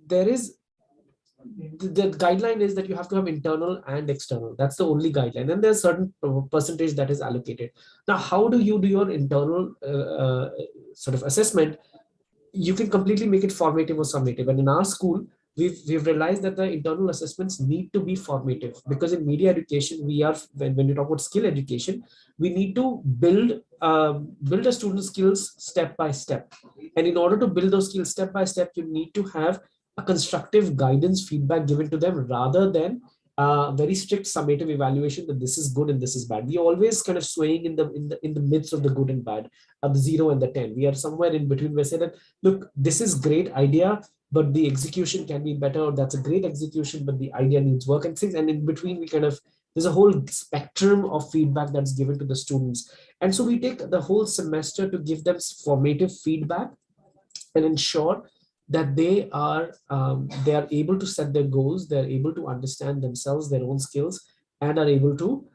the guideline is that you have to have internal and external. That's the only guideline, and there's a certain percentage that is allocated. Now, how do you do your internal sort of assessment? You can completely make it formative or summative, and in our school, we've realized that the internal assessments need to be formative, because in media education, when you talk about skill education, we need to build a student's skills step by step, and in order to build those skills step by step, you need to have a constructive guidance feedback given to them, rather than very strict summative evaluation that this is good and this is bad. We are always kind of swaying in the midst of the good and bad, of the 0 and the 10. We are somewhere in between. We say that, look, this is great idea, but the execution can be better, or that's a great execution, but the idea needs work and things. And in between, there's a whole spectrum of feedback that's given to the students. And so we take the whole semester to give them formative feedback and ensure that they are able to set their goals, they're able to understand themselves, their own skills, and are able to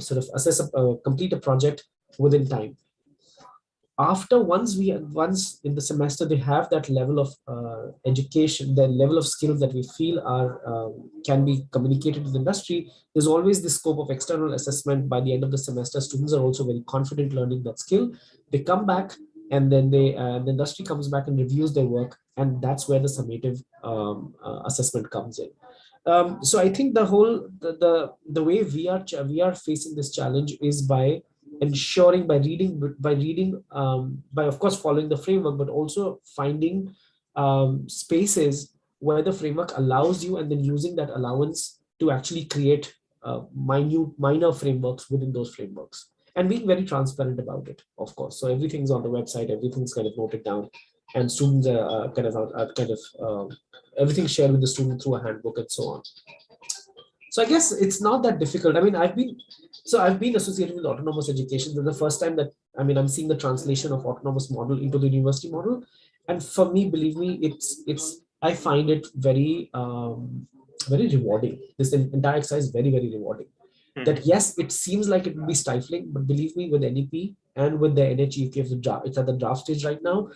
sort of assess complete a project within time. Once in the semester they have that level of education, the level of skills that we feel can be communicated to the industry, there's always the scope of external assessment. By the end of the semester, students are also very confident learning that skill. They come back, and then the industry comes back and reviews their work, and that's where the summative assessment comes in. So I think the way we are facing this challenge is by ensuring, by of course following the framework, but also finding spaces where the framework allows you, and then using that allowance to actually create minor frameworks within those frameworks, and being very transparent about it, of course. So everything's on the website, everything's kind of noted down, and students are everything's shared with the student through a handbook and so on. So I guess it's not that difficult. I mean, I've been associated with autonomous education. This is the first time that, I'm seeing the translation of autonomous model into the university model. And for me, believe me, I find it very, very rewarding. This entire exercise is very, very rewarding. That yes, it seems like it will be stifling, but believe me, with NEP and with the NHEQF, it's at the draft stage right now,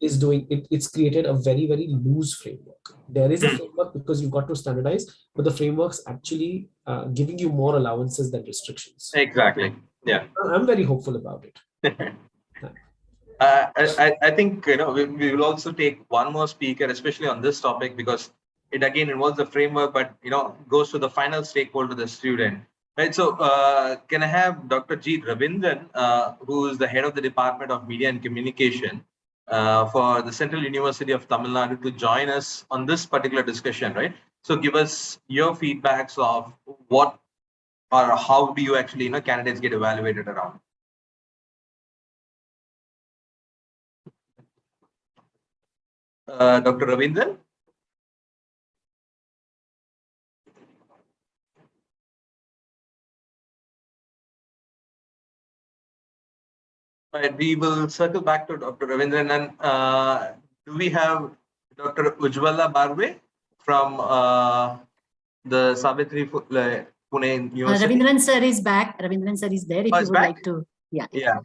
is doing it. It's created a very, very loose framework. There is a framework because you've got to standardize, but the framework's actually giving you more allowances than restrictions. Exactly. Yeah. I'm very hopeful about it. I think we will also take one more speaker, especially on this topic, because it again involves the framework, but goes to the final stakeholder, the student. Right. So can I have Dr. G. Ravindran, who is the head of the Department of Media and Communication for the Central University of Tamil Nadu, to join us on this particular discussion, right? So give us your feedbacks of what or how do you actually candidates get evaluated around. Dr. Ravindran? Right, we will circle back to Dr. Ravindran. And do we have Dr. Ujwala Barve from the Savitri Pune University? Ravindran sir is back. Ravindran sir is there if you would like to. Yeah. Yeah.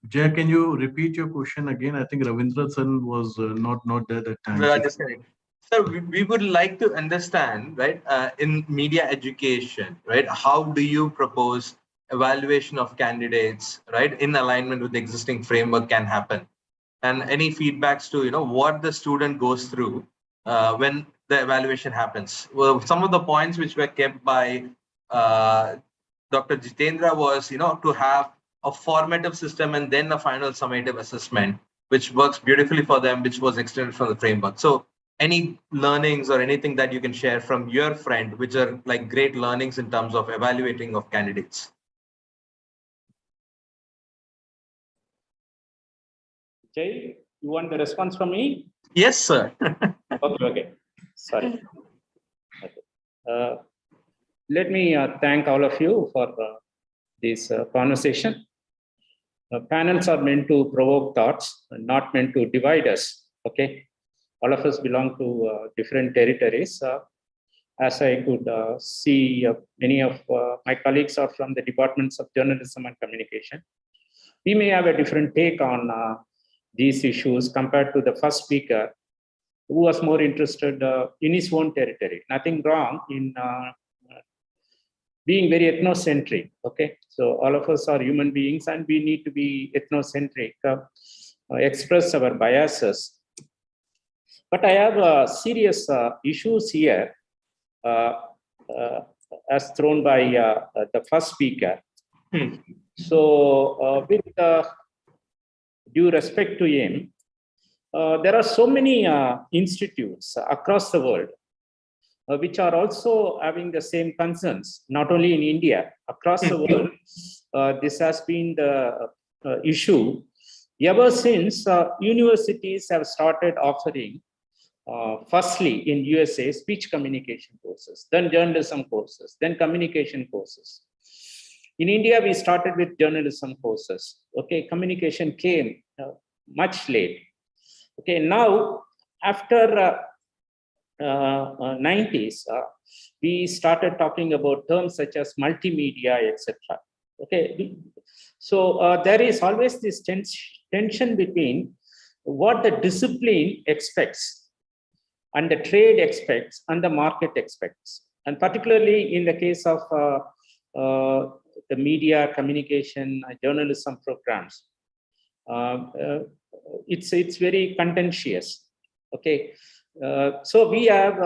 Jay, can you repeat your question again? I think Ravindra San was not there that time. No, just correct. So we would like to understand, right, in media education, right, how do you propose evaluation of candidates, right, in alignment with the existing framework can happen? And any feedbacks to, what the student goes through when the evaluation happens? Well, some of the points which were kept by Dr. Jitendra was, to have a formative system and then a final summative assessment, which works beautifully for them, which was extended from the framework. So any learnings or anything that you can share from your friend, which are like great learnings in terms of evaluating of candidates? Jay, you want the response from me? Yes, sir. Okay. Sorry. Okay. Let me thank all of you for this conversation. Panels are meant to provoke thoughts, not meant to divide us. Okay. All of us belong to different territories. As I could see, many of my colleagues are from the departments of journalism and communication. We may have a different take on these issues compared to the first speaker, who was more interested in his own territory. Nothing wrong in being very ethnocentric. Okay, so all of us are human beings and we need to be ethnocentric, express our biases. But I have serious issues here as thrown by the first speaker. So with due respect to him, there are so many institutes across the world which are also having the same concerns, not only in India, across the world. This has been the issue ever since universities have started offering, firstly in USA, speech communication courses, then journalism courses, then communication courses. In India, we started with journalism courses. Okay, communication came much late. Okay, now after 90s, we started talking about terms such as multimedia, etc. Okay, so there is always this tension between what the discipline expects and the trade expects and the market expects. And particularly in the case of the media, communication, journalism programs, it's very contentious. Okay, so we have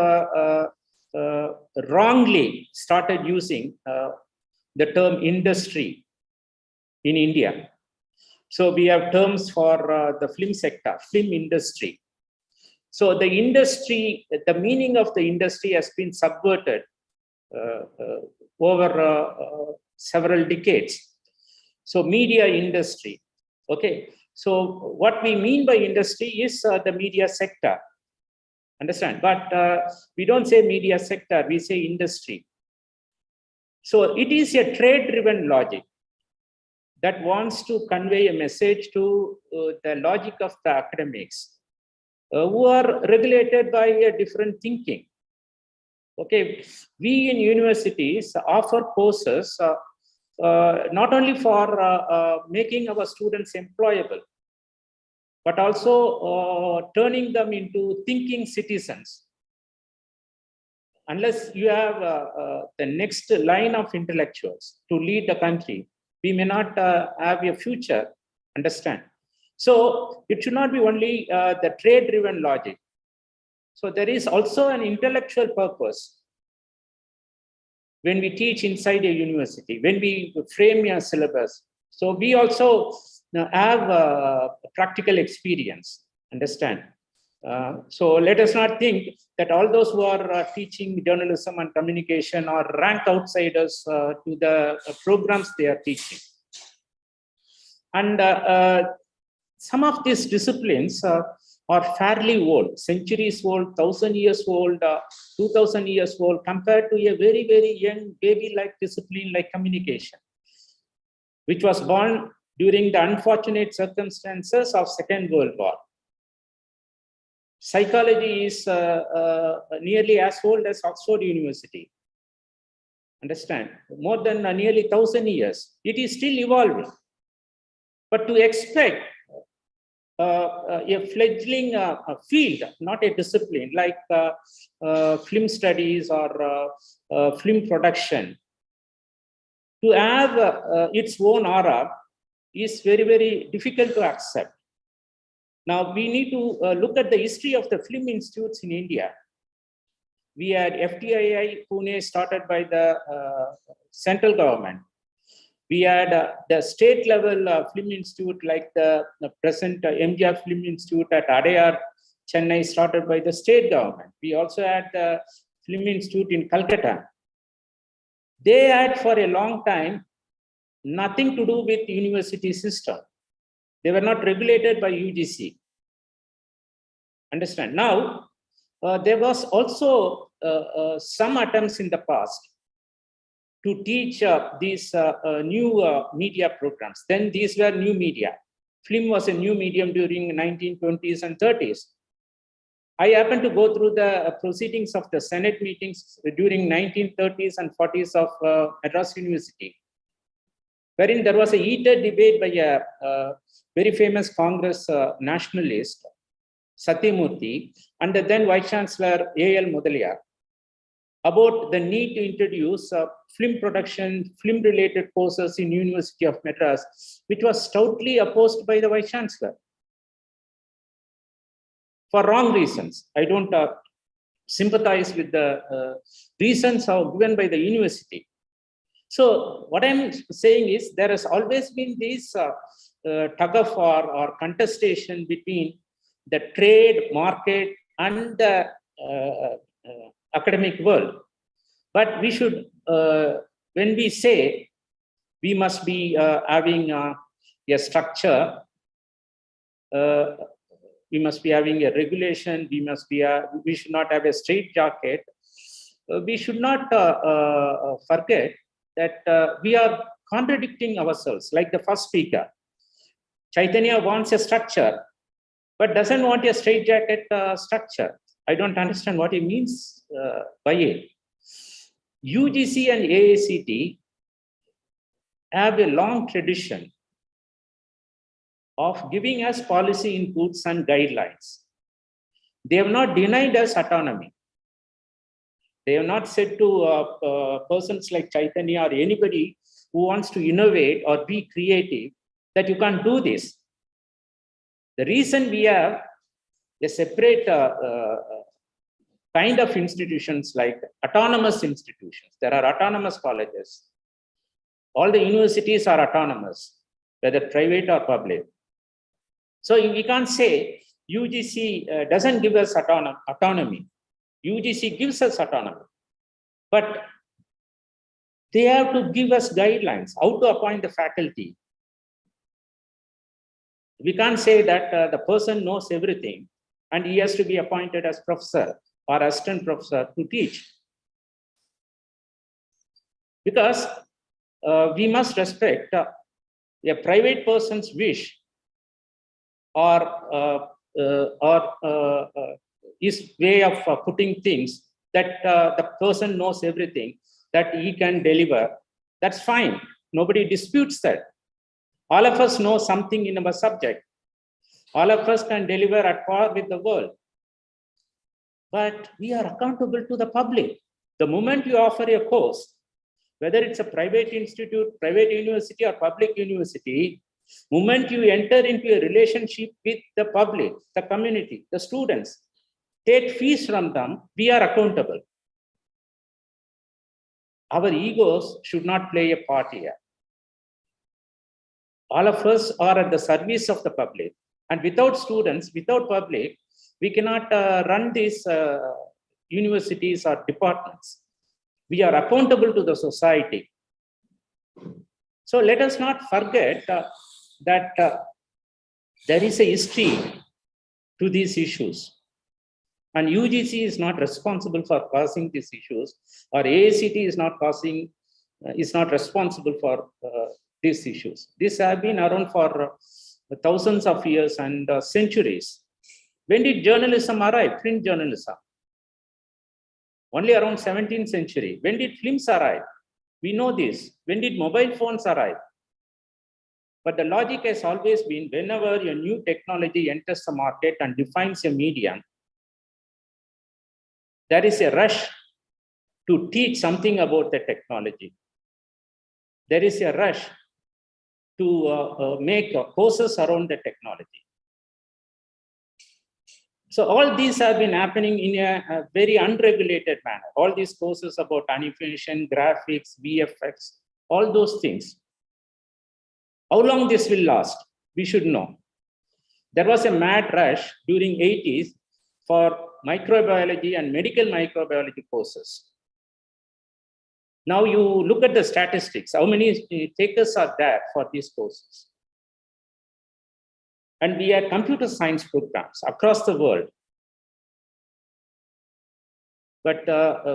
wrongly started using the term industry in India. So we have terms for the film sector, film industry. So the industry, the meaning of the industry has been subverted over several decades. So media industry. Okay, so what we mean by industry is the media sector. Understand? But we don't say media sector, we say industry. So it is a trade-driven logic that wants to convey a message to the logic of the academics who are regulated by a different thinking. Okay, we in universities offer courses not only for making our students employable, but also turning them into thinking citizens. Unless you have the next line of intellectuals to lead the country, we may not have a future, understand? So it should not be only the trade-driven logic. So there is also an intellectual purpose when we teach inside a university, when we frame a syllabus. So we also have practical experience, understand? So let us not think that all those who are teaching journalism and communication are rank outsiders to the programs they are teaching. And some of these disciplines are fairly old, centuries old, 1,000 years old, 2,000 years old, compared to a very, very young baby-like discipline like communication, which was born during the unfortunate circumstances of Second World War. Psychology is nearly as old as Oxford University. Understand? More than nearly 1,000 years. It is still evolving. But to expect a fledgling field, not a discipline, like film studies or film production, to have its own aura is very, very difficult to accept. Now, we need to look at the history of the film institutes in India. We had FTII Pune started by the central government. We had the state level film institute like the present MGR Film Institute at Adayar, Chennai, started by the state government. We also had the Film Institute in Calcutta. They had for a long time nothing to do with the university system. They were not regulated by UGC. Understand? Now, there was also some attempts in the past to teach these new media programs. Then these were new media. Film was a new medium during 1920s and 30s. I happened to go through the proceedings of the Senate meetings during 1930s and 40s of Madras University, wherein there was a heated debate by a very famous Congress nationalist, Satyamurthy, and the then Vice Chancellor A.L. Mudaliar, about the need to introduce film production, film-related courses in University of Madras, which was stoutly opposed by the Vice Chancellor. For wrong reasons. I don't sympathize with the reasons given by the university. So what I'm saying is there has always been this tug of war or contestation between the trade, market, and the academic world. But we should, when we say we must be having a structure, we must be having a regulation, we should not have a straitjacket. We should not forget that we are contradicting ourselves, like the first speaker. Chaitanya wants a structure, but doesn't want a straitjacket structure. I don't understand what he means by it. UGC and AICT have a long tradition of giving us policy inputs and guidelines. They have not denied us autonomy. They have not said to persons like Chaitanya or anybody who wants to innovate or be creative that you can't do this. The reason we have a separate kind of institutions like autonomous institutions. There are autonomous colleges. All the universities are autonomous, whether private or public. So we can't say UGC doesn't give us autonomy. UGC gives us autonomy. But they have to give us guidelines, how to appoint the faculty. We can't say that the person knows everything and he has to be appointed as professor or assistant professor to teach. Because we must respect a private person's wish or his way of putting things, that the person knows everything, that he can deliver. That's fine. Nobody disputes that. All of us know something in our subject. All of us can deliver at par with the world. But we are accountable to the public. The moment you offer a course, whether it's a private institute, private university, or public university, moment you enter into a relationship with the public, the community, the students, take fees from them, we are accountable. Our egos should not play a part here. All of us are at the service of the public. And without students, without public, we cannot run these universities or departments. We are accountable to the society. So let us not forget that there is a history to these issues. And UGC is not responsible for causing these issues, or AICT is not responsible for these issues. These have been around for thousands of years and centuries. When did journalism arrive? Print journalism. Only around 17th century. When did films arrive? We know this. When did mobile phones arrive? But the logic has always been, whenever a new technology enters the market and defines a medium, there is a rush to teach something about the technology. There is a rush to make courses around the technology. So all these have been happening in a very unregulated manner. All these courses about animation, graphics, VFX, all those things. How long this will last? We should know. There was a mad rush during 80s for microbiology and medical microbiology courses. Now you look at the statistics, how many takers are there for these courses? And we have computer science programs across the world. But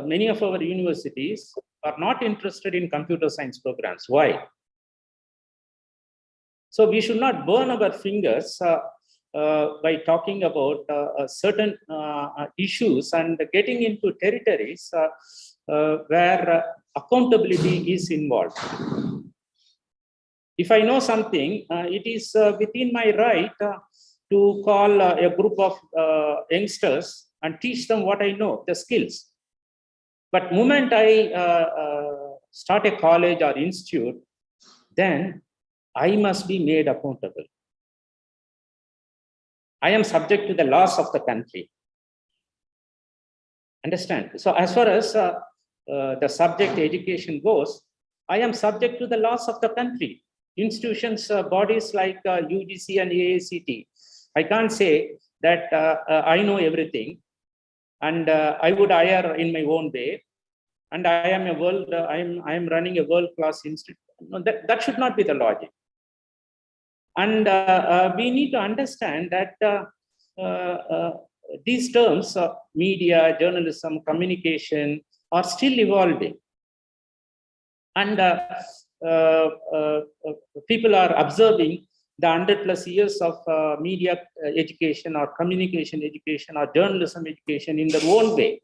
many of our universities are not interested in computer science programs. Why? So we should not burn our fingers by talking about certain issues and getting into territories where accountability is involved. If I know something, it is within my right to call a group of youngsters and teach them what I know, the skills. But moment I start a college or institute, then I must be made accountable. I am subject to the laws of the country. Understand? So as far as the subject education goes, I am subject to the laws of the country. Institutions, bodies like UGC and AICT. I can't say that I know everything and I would hire in my own way. And I am I am running a world-class institute. No, that should not be the logic. And we need to understand that these terms, media, journalism, communication, are still evolving. And people are observing the 100+ years of media education or communication education or journalism education in their own way,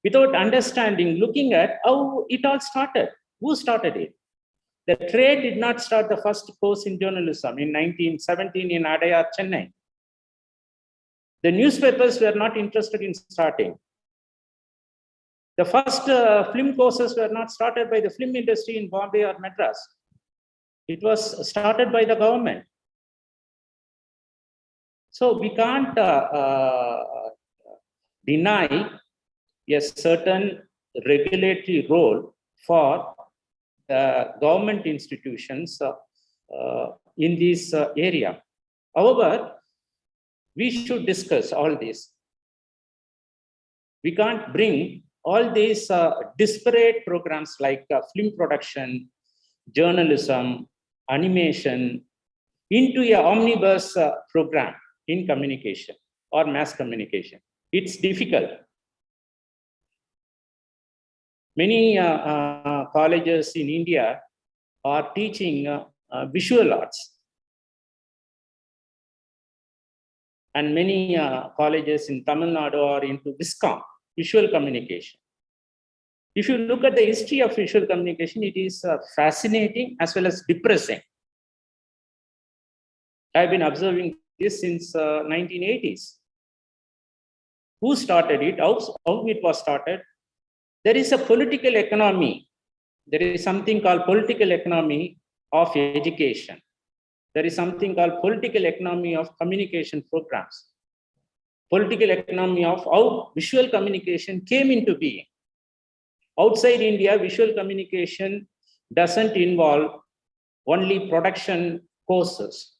without understanding, looking at how it all started. Who started it? The trade did not start the first course in journalism in 1917 in Adayar, Chennai. The newspapers were not interested in starting. The first film courses were not started by the film industry in Bombay or Madras. It was started by the government. So we can't deny a certain regulatory role for the government institutions in this area. However, we should discuss all this. We can't bring all these disparate programs like film production, journalism, animation into an omnibus program in communication or mass communication. It's difficult. Many colleges in India are teaching visual arts. And many colleges in Tamil Nadu are into VISCOM, visual communication. If you look at the history of visual communication, it is fascinating as well as depressing. I've been observing this since 1980s. Who started it? How it was started? There is a political economy. There is something called political economy of education. There is something called political economy of communication programs. Political economy of how visual communication came into being. Outside India, visual communication doesn't involve only production courses.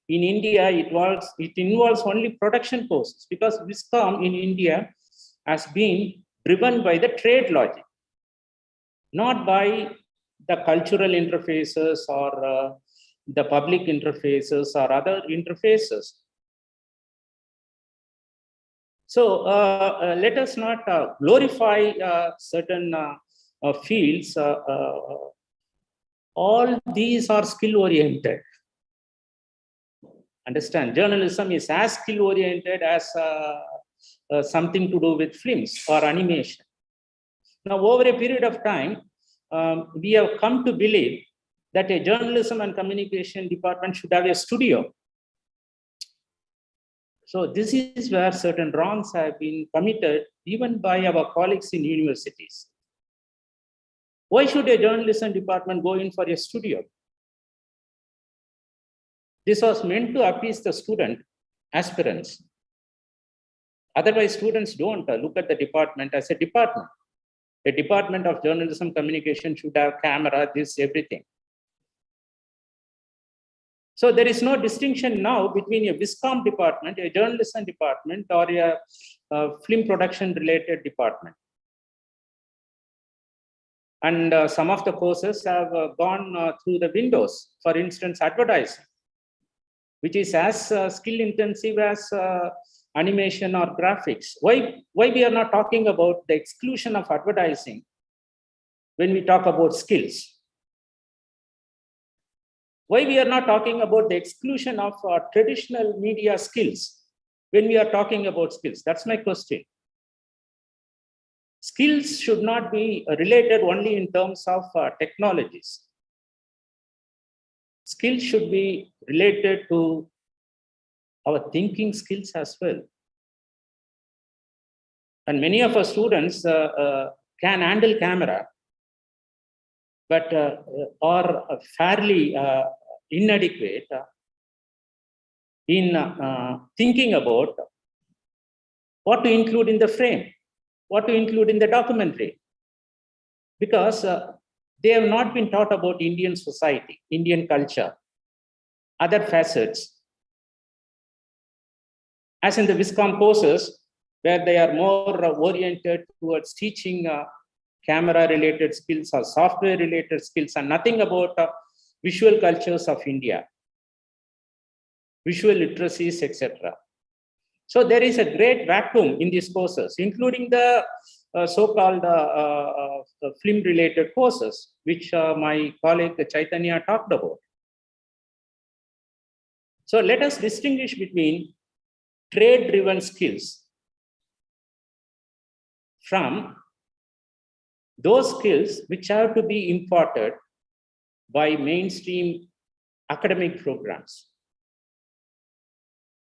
In India, it involves only production courses because Viscom in India has been driven by the trade logic, not by the cultural interfaces or the public interfaces or other interfaces. So let us not glorify certain fields. All these are skill oriented. Understand, journalism is as skill oriented as something to do with films or animation. Now, over a period of time, we have come to believe that a journalism and communication department should have a studio. So this is where certain wrongs have been committed even by our colleagues in universities. Why should a journalism department go in for a studio? This was meant to appease the student aspirants. Otherwise, students don't look at the department as a department. A department of journalism communication should have camera, this, everything. So there is no distinction now between a Viscom department, a journalism department, or a film production related department. And some of the courses have gone through the windows. For instance, advertising, which is as skill intensive as animation or graphics. Why we are not talking about the exclusion of advertising when we talk about skills? Why we are not talking about the exclusion of traditional media skills when we are talking about skills? That's my question. Skills should not be related only in terms of technologies. Skills should be related to our thinking skills as well. And many of our students can handle camera, but are fairly inadequate in thinking about what to include in the frame, what to include in the documentary, because they have not been taught about Indian society, Indian culture, other facets. As in the Viscom courses, where they are more oriented towards teaching camera-related skills or software-related skills, and nothing about visual cultures of India, visual literacies, etc. So there is a great vacuum in these courses, including the so-called film-related courses, which my colleague Chaitanya talked about. So let us distinguish between trade-driven skills from those skills which have to be imparted by mainstream academic programs,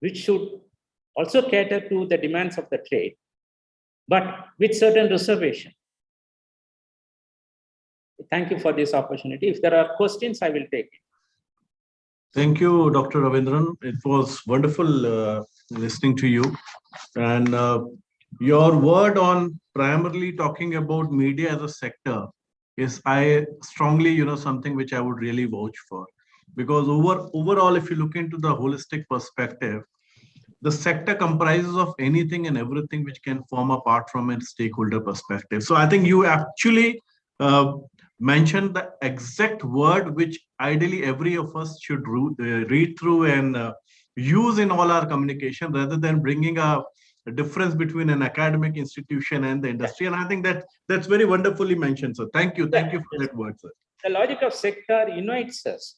which should also cater to the demands of the trade, but with certain reservation. Thank you for this opportunity. If there are questions, I will take it. Thank you, Dr. Ravindran. It was wonderful listening to you. And your word on primarily talking about media as a sector is, I strongly, something which I would really vouch for. Because overall, if you look into the holistic perspective, the sector comprises of anything and everything which can form a part from a stakeholder perspective. So I think you actually mentioned the exact word which ideally every of us should read through and use in all our communication, rather than bringing a difference between an academic institution and the industry. And I think that's very wonderfully mentioned. So thank you for that word, sir. The logic of sector unites us.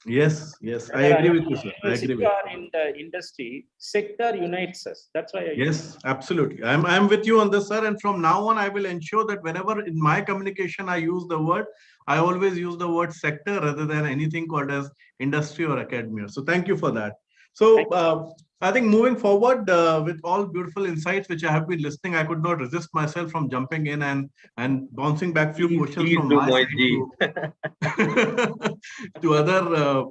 Yes, yes, I Whether agree are with you, sir. I agree university with you. or in the industry, sector unites us. That's why I Yes, absolutely. I'm with you on this, sir. And from now on, I will ensure that whenever in my communication I use the word, I always use the word sector rather than anything called as industry or academia. So thank you for that. So I think moving forward with all beautiful insights which I have been listening, I could not resist myself from jumping in and bouncing back few questions Please from do, my side Mohinji. to other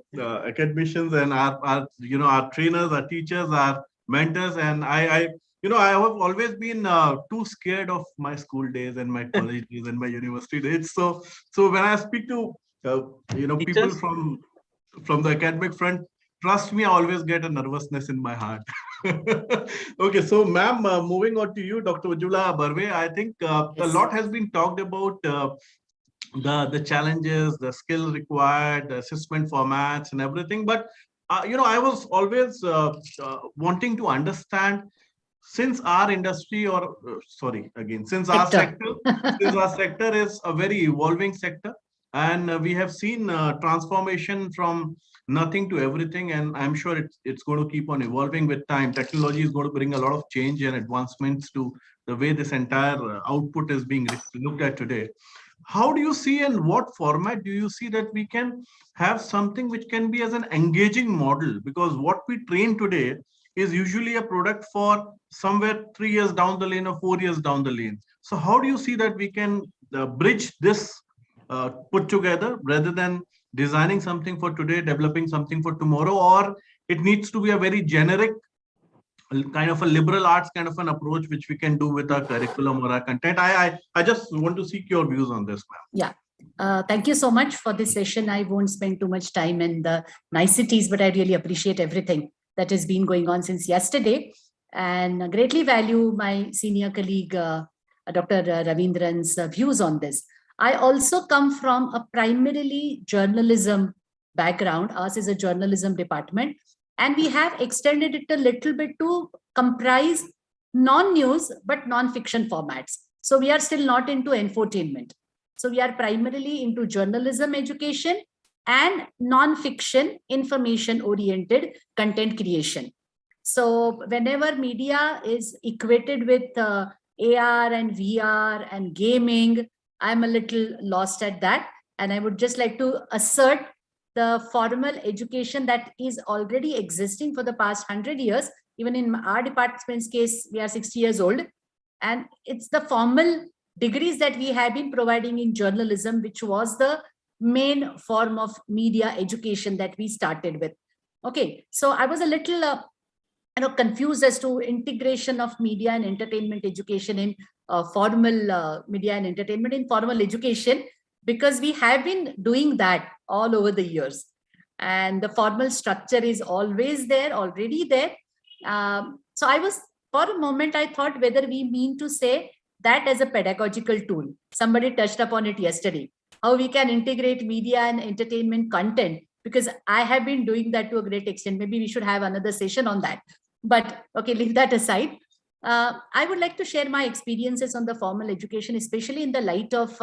academicians and our trainers, our teachers, our mentors. And I have always been too scared of my school days and my college days and my university days. So when I speak to people Teachers? from the academic front, trust me, I always get a nervousness in my heart. Okay, so ma'am, moving on to you, Dr. Ujjwala Barve. I think a lot has been talked about the challenges, the skill required, the assessment formats and everything. But I was always wanting to understand, since our industry since our sector is a very evolving sector, and we have seen transformation from nothing to everything, and I'm sure it's going to keep on evolving with time. Technology is going to bring a lot of change and advancements to the way this entire output is being looked at today. How do you see, and what format do you see that we can have something which can be as an engaging model? Because what we train today is usually a product for somewhere 3 years down the lane or 4 years down the lane. So how do you see that we can bridge this put together, rather than designing something for today, developing something for tomorrow, or it needs to be a very generic kind of a liberal arts kind of an approach which we can do with our curriculum or our content? I just want to seek your views on this, ma'am. Yeah. Thank you so much for this session. I won't spend too much time in the niceties, but I really appreciate everything that has been going on since yesterday, and greatly value my senior colleague, Dr. Ravindran's views on this. I also come from a primarily journalism background. Ours is a journalism department, and we have extended it a little bit to comprise non-news but non-fiction formats. So we are still not into infotainment. So we are primarily into journalism education and non-fiction information-oriented content creation. So whenever media is equated with AR and VR and gaming, I'm a little lost at that. And I would just like to assert the formal education that is already existing for the past 100 years. Even in our department's case, we are 60 years old. And it's the formal degrees that we have been providing in journalism, which was the main form of media education that we started with. Okay, so I was a little confused as to integration of media and entertainment education in formal media and entertainment in formal education, because we have been doing that all over the years. And the formal structure is always there, already there. So I was, for a moment, I thought whether we mean to say that as a pedagogical tool. Somebody touched upon it yesterday, how we can integrate media and entertainment content, because I have been doing that to a great extent. Maybe we should have another session on that. But okay, leave that aside. I would like to share my experiences on the formal education, especially in the light of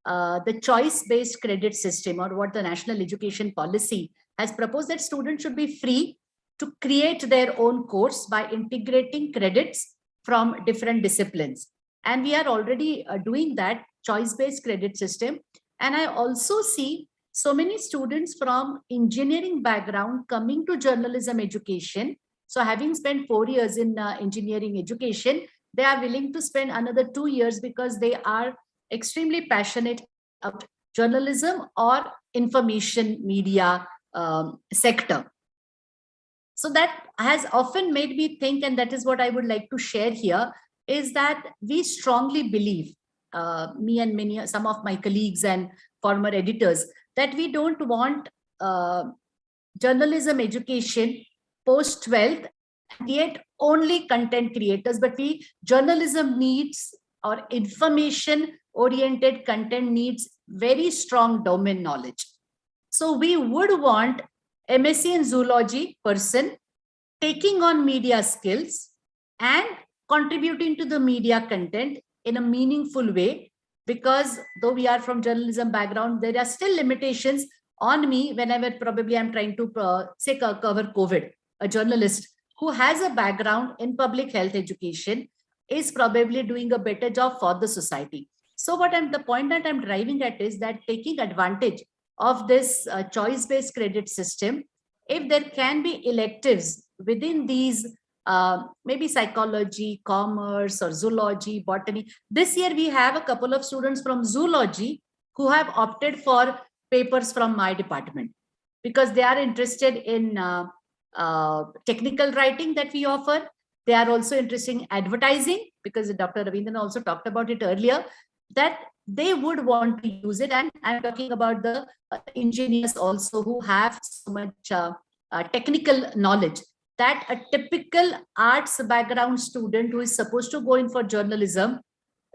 the choice-based credit system, or what the National Education Policy has proposed, that students should be free to create their own course by integrating credits from different disciplines. And we are already doing that choice-based credit system. And I also see so many students from engineering background coming to journalism education. So having spent 4 years in engineering education, they are willing to spend another 2 years because they are extremely passionate about journalism or information media sector. So that has often made me think, and that is what I would like to share here, is that we strongly believe, me and some of my colleagues and former editors, that we don't want journalism education post 12th and yet only content creators, but journalism needs, or information oriented content needs, very strong domain knowledge. So we would want MSc in zoology person taking on media skills and contributing to the media content in a meaningful way, because though we are from journalism background, there are still limitations on me whenever probably I'm trying to say cover COVID. A journalist who has a background in public health education is probably doing a better job for the society. So the point that I'm driving at is that taking advantage of this choice-based credit system, if there can be electives within these, maybe psychology, commerce, or zoology, botany. This year we have a couple of students from zoology who have opted for papers from my department because they are interested in technical writing that we offer. They are also interested in advertising because Dr. Ravindran also talked about it earlier, that they would want to use it. And I'm talking about the engineers also who have so much technical knowledge that a typical arts background student who is supposed to go in for journalism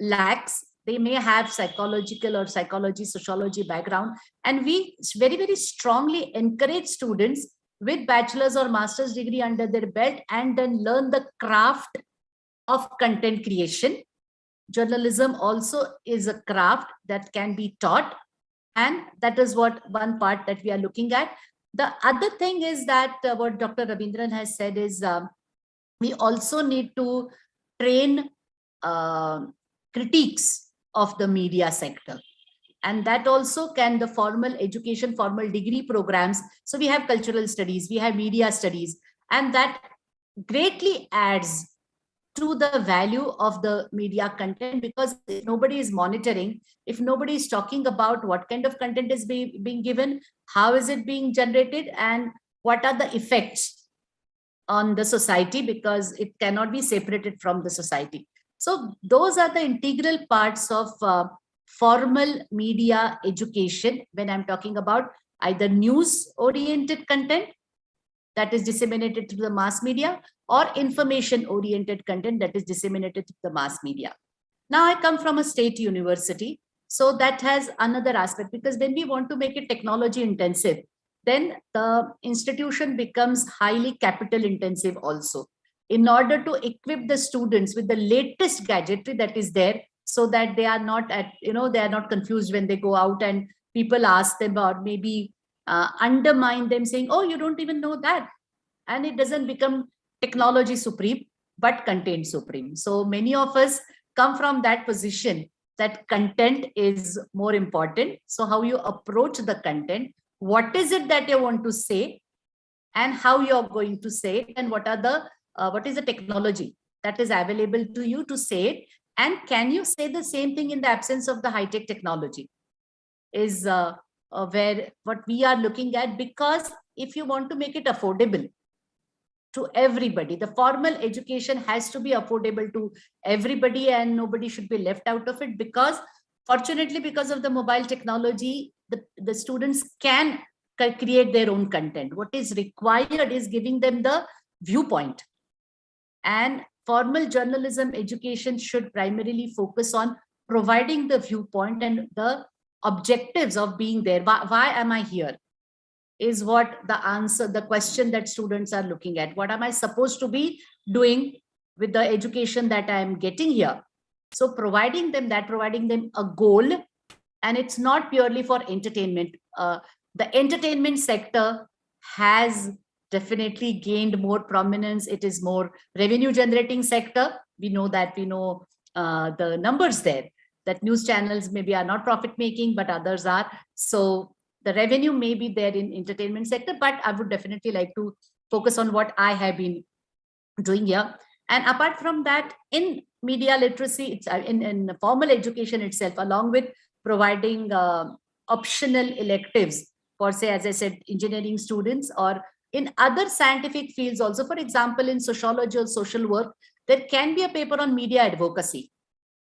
lacks. They may have psychological or psychology, sociology background. And we very, very strongly encourage students with bachelor's or master's degree under their belt and then learn the craft of content creation. Journalism also is a craft that can be taught. And that is what one part that we are looking at. The other thing is that what Dr. Ravindran has said is we also need to train critiques of the media sector. And that also can the formal education, formal degree programs. So we have cultural studies, we have media studies, and that greatly adds to the value of the media content, because if nobody is monitoring, if nobody is talking about what kind of content is being given, how is it being generated, and what are the effects on the society, because it cannot be separated from the society. So those are the integral parts of formal media education when I'm talking about either news-oriented content that is disseminated through the mass media or information-oriented content that is disseminated through the mass media. Now I come from a state university, so that has another aspect, because when we want to make it technology intensive, then the institution becomes highly capital intensive also, in order to equip the students with the latest gadgetry that is there, so that they are not they are not confused when they go out and people ask them or maybe undermine them saying, oh, you don't even know that. And it doesn't become technology supreme, but content supreme. So many of us come from that position that content is more important. So how you approach the content, what is it that you want to say, and how you're going to say it, and what is the technology that is available to you to say it, and can you say the same thing in the absence of the high-tech technology, is where what we are looking at. Because if you want to make it affordable to everybody, the formal education has to be affordable to everybody, and nobody should be left out of it. Because fortunately, because of the mobile technology, the students can create their own content. What is required is giving them the viewpoint. And formal journalism education should primarily focus on providing the viewpoint and the objectives of being there. Why am I here? Is what the answer, the question that students are looking at. What am I supposed to be doing with the education that I am getting here? So providing them a goal, and it's not purely for entertainment. The entertainment sector has definitely gained more prominence. It is more revenue generating sector. We know the numbers there, that news channels maybe are not profit making, but others are. So the revenue may be there in entertainment sector, but I would definitely like to focus on what I have been doing here. And apart from that, in media literacy, it's in formal education itself, along with providing optional electives for, say, as I said, engineering students, or in other scientific fields also. For example, in sociology or social work, there can be a paper on media advocacy,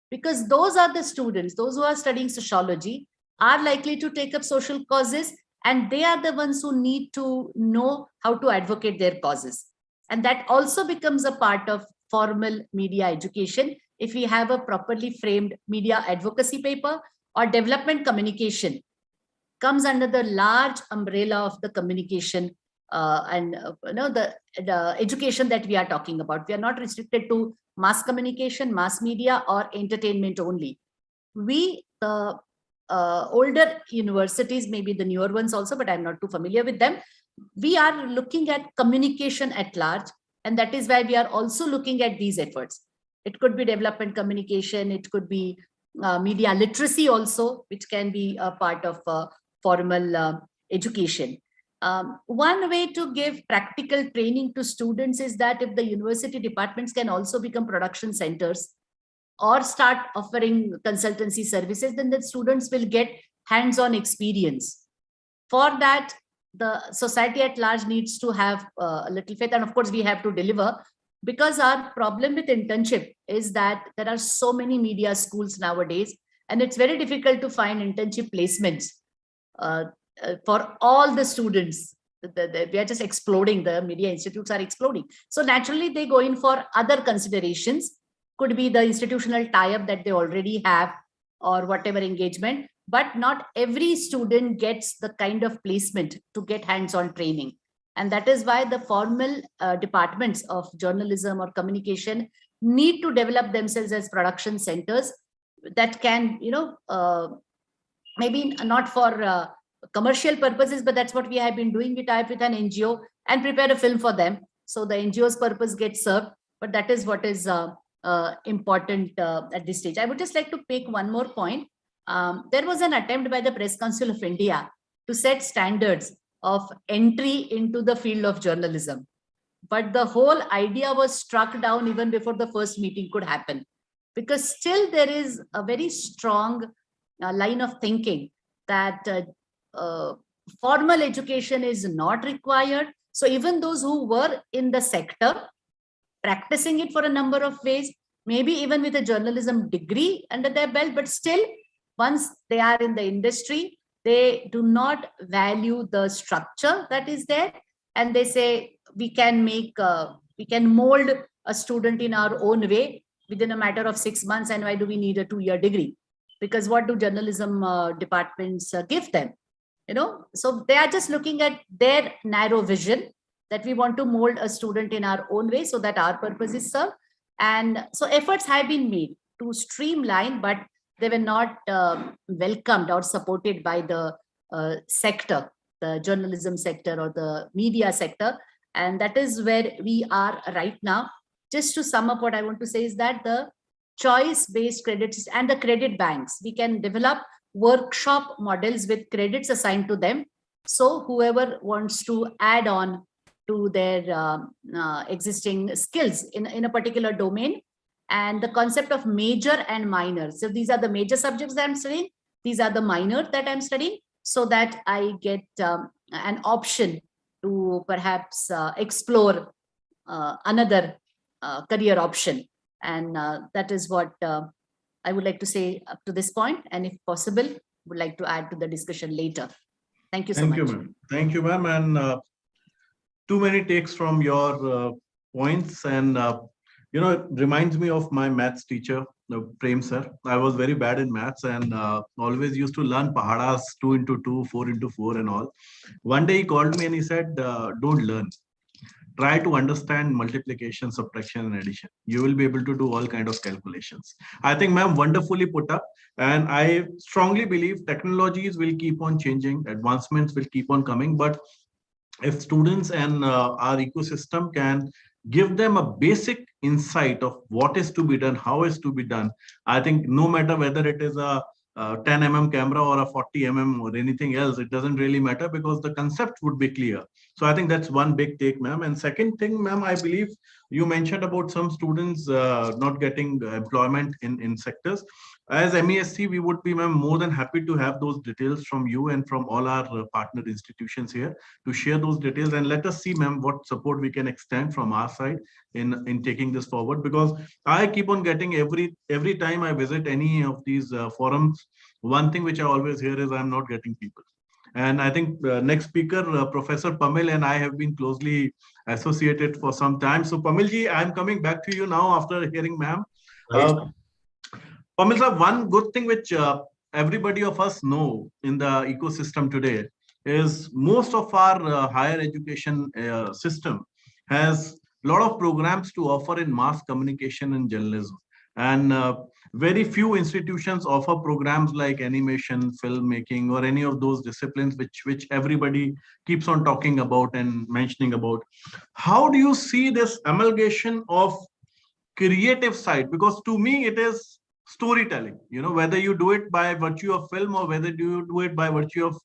because those are the students, those who are studying sociology are likely to take up social causes, and they are the ones who need to know how to advocate their causes. And that also becomes a part of formal media education. If we have a properly framed media advocacy paper, or development communication comes under the large umbrella of the communication the education that we are talking about. We are not restricted to mass communication, mass media, or entertainment only. The older universities, maybe the newer ones also, but I'm not too familiar with them, we are looking at communication at large. And that is why we are also looking at these efforts. It could be development communication, it could be media literacy also, which can be a part of formal education. One way to give practical training to students is that if the university departments can also become production centers or start offering consultancy services, then the students will get hands-on experience. For that, the society at large needs to have a little faith, and of course we have to deliver, because our problem with internship is that there are so many media schools nowadays, and it's very difficult to find internship placements for all the students. We are just exploding. The media institutes are exploding. So naturally they go in for other considerations. Could be the institutional tie-up that they already have or whatever engagement, but not every student gets the kind of placement to get hands-on training. And that is why the formal departments of journalism or communication need to develop themselves as production centers that can, maybe not for commercial purposes, but that's what we have been doing. We tie up with an NGO and prepare a film for them. So the NGO's purpose gets served, but that is what is important at this stage. I would just like to pick one more point. There was an attempt by the Press Council of India to set standards of entry into the field of journalism. But the whole idea was struck down even before the first meeting could happen, because still there is a very strong line of thinking that formal education is not required. So even those who were in the sector, practicing it for a number of ways, maybe even with a journalism degree under their belt, but still, once they are in the industry, they do not value the structure that is there. And they say, we can mold a student in our own way within a matter of 6 months. And why do we need a 2-year degree? Because what do journalism departments give them? So they are just looking at their narrow vision that we want to mold a student in our own way so that our purpose is served. And so efforts have been made to streamline, but they were not welcomed or supported by the sector, the journalism sector or the media sector. And that is where we are right now. Just to sum up, what I want to say is that the choice-based credits and the credit banks, we can develop workshop models with credits assigned to them. So whoever wants to add on to their existing skills in a particular domain, and the concept of major and minor. So these are the major subjects that I'm studying. These are the minor that I'm studying, so that I get an option to perhaps explore another career option. And that is what I would like to say up to this point. And if possible, would like to add to the discussion later. Thank you so much. Thank you, ma'am. And too many takes from your points. And, it reminds me of my maths teacher, Prem sir. I was very bad in maths and always used to learn pahadas, 2 into 2, 4 into 4 and all. One day he called me and he said, don't learn. Try to understand multiplication, subtraction, and addition. You will be able to do all kinds of calculations. I think, ma'am, wonderfully put up. And I strongly believe technologies will keep on changing, advancements will keep on coming. But if students and our ecosystem can give them a basic insight of what is to be done, how is to be done, I think no matter whether it is a 10mm camera or a 40mm or anything else, it doesn't really matter, because the concept would be clear. So I think that's one big take, ma'am. And second thing, ma'am, I believe you mentioned about some students not getting employment in sectors. As MESC, we would be, ma'am, more than happy to have those details from you and from all our partner institutions here to share those details, and let us see, ma'am, what support we can extend from our side in taking this forward. Because I keep on getting every time I visit any of these forums, one thing which I always hear is I'm not getting people. And I think next speaker, Professor Pamil, and I have been closely associated for some time. So Pamilji, I'm coming back to you now after hearing ma'am. Pamil sir, one good thing which everybody of us know in the ecosystem today is most of our higher education system has a lot of programs to offer in mass communication and journalism. And very few institutions offer programs like animation, filmmaking, or any of those disciplines which everybody keeps on talking about and mentioning about. How do you see this amalgamation of creative side? Because to me it is storytelling, whether you do it by virtue of film or whether you do it by virtue of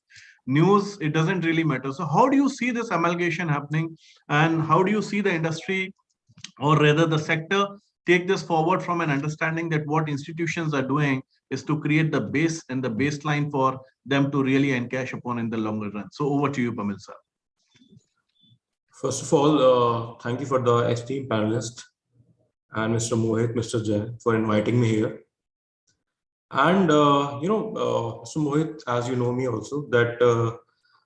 news, it doesn't really matter. So how do you see this amalgamation happening, and how do you see the industry, or rather the sector, take this forward from an understanding that what institutions are doing is to create the base and the baseline for them to really encash upon in the longer run? So over to you, Pamil sir. First of all, thank you for the esteemed panelists and Mr. Mohit, Mr. Jain for inviting me here. And, Mr. Mohit, as you know me also, that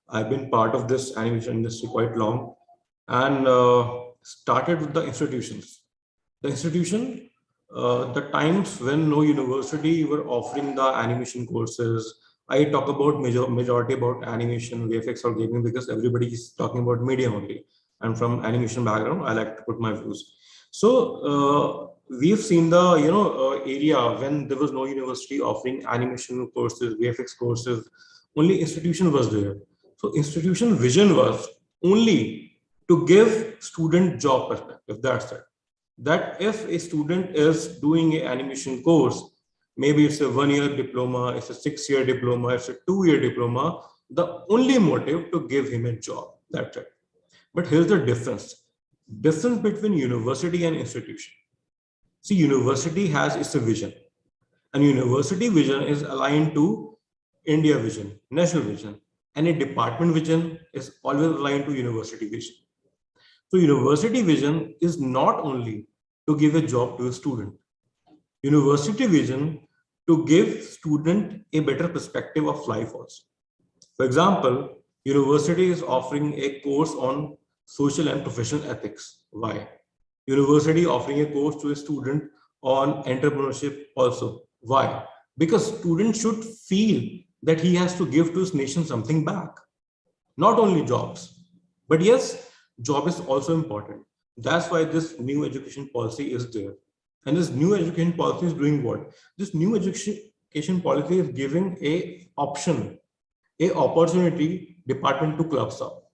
I've been part of this animation industry quite long, and started with the institutions. The institution, the times when no university were offering the animation courses. I talk about majority about animation, VFX or gaming because everybody is talking about media only. And from animation background, I like to put my views. So we've seen the area when there was no university offering animation courses, VFX courses, only institution was there. So institution vision was only to give student job perspective. That's it. That if a student is doing an animation course, maybe it's a 1-year diploma, it's a 6-year diploma, it's a 2-year diploma, the only motive to give him a job. That's it. But here's the difference between university and institution. See, university has its vision, and university vision is aligned to India vision, national vision, and a department vision is always aligned to university vision. So university vision is not only to give a job to a student. University vision to give student a better perspective of life also. For example, university is offering a course on social and professional ethics. Why? University offering a course to a student on entrepreneurship also. Why? Because student should feel that he has to give to his nation something back. Not only jobs, but yes, job is also important. That's why this new education policy is there. And this new education policy is doing what? This new education policy is giving a option, a opportunity department to clubs up.